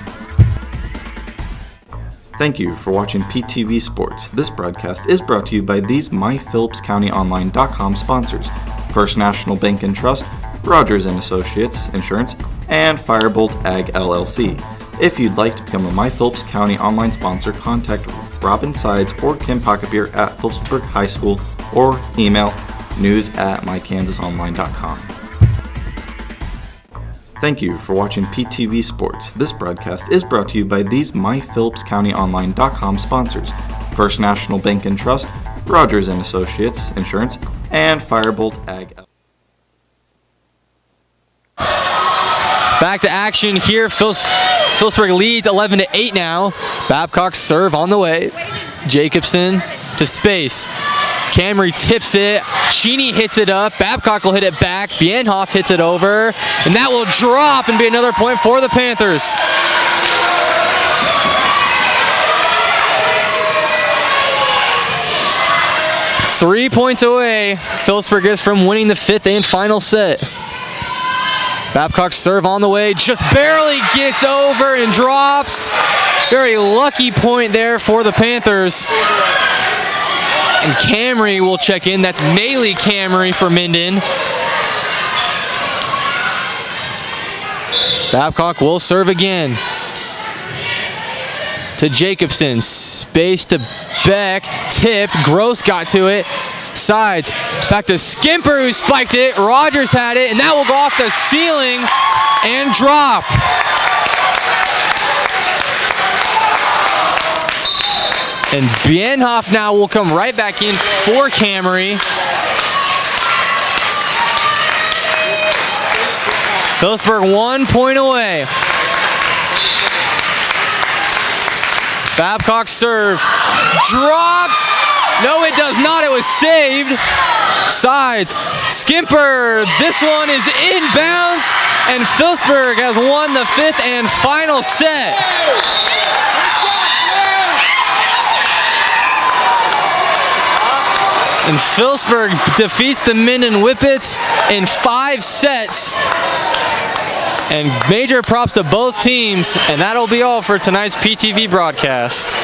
Thank you for watching PTV Sports. This broadcast is brought to you by these myphillipscountyonline.com sponsors: First National Bank and Trust, Rogers & Associates Insurance, and Firebolt Ag LLC. If you'd like to become a My Phillips County online sponsor, contact Robin Sides or Kim Pocketbeer at Phillipsburg High School or email news@mykansasonline.com. Thank you for watching PTV Sports. This broadcast is brought to you by these myphillipscountyonline.com sponsors: First National Bank and Trust, Rogers & Associates Insurance, and Firebolt Ag. Back to action here. Phillipsburg leads 11-8 now. Babcock serve on the way. Jacobson to space. Camry tips it. Cheney hits it up. Babcock will hit it back. Bienhoff hits it over. And that will drop and be another point for the Panthers. Three points away, Phillipsburg is from winning the fifth and final set. Babcock serve on the way, just barely gets over and drops. Very lucky point there for the Panthers. And Camry will check in. That's Maylee Camry for Minden. Babcock will serve again. To Jacobson, space to Beck, tipped, Gross got to it. Sides, back to Skimper who spiked it. Rogers had it, and that will go off the ceiling and drop. And Bienhoff now will come right back in for Camry. Phillipsburg 1 point away. Babcock serve, drops. No, it does not. It was saved. Sides, Skimper. This one is inbounds, and Phillipsburg has won the fifth and final set. And Phillipsburg defeats the Minden Whippets in 5 sets. And major props to both teams, and that'll be all for tonight's PTV broadcast.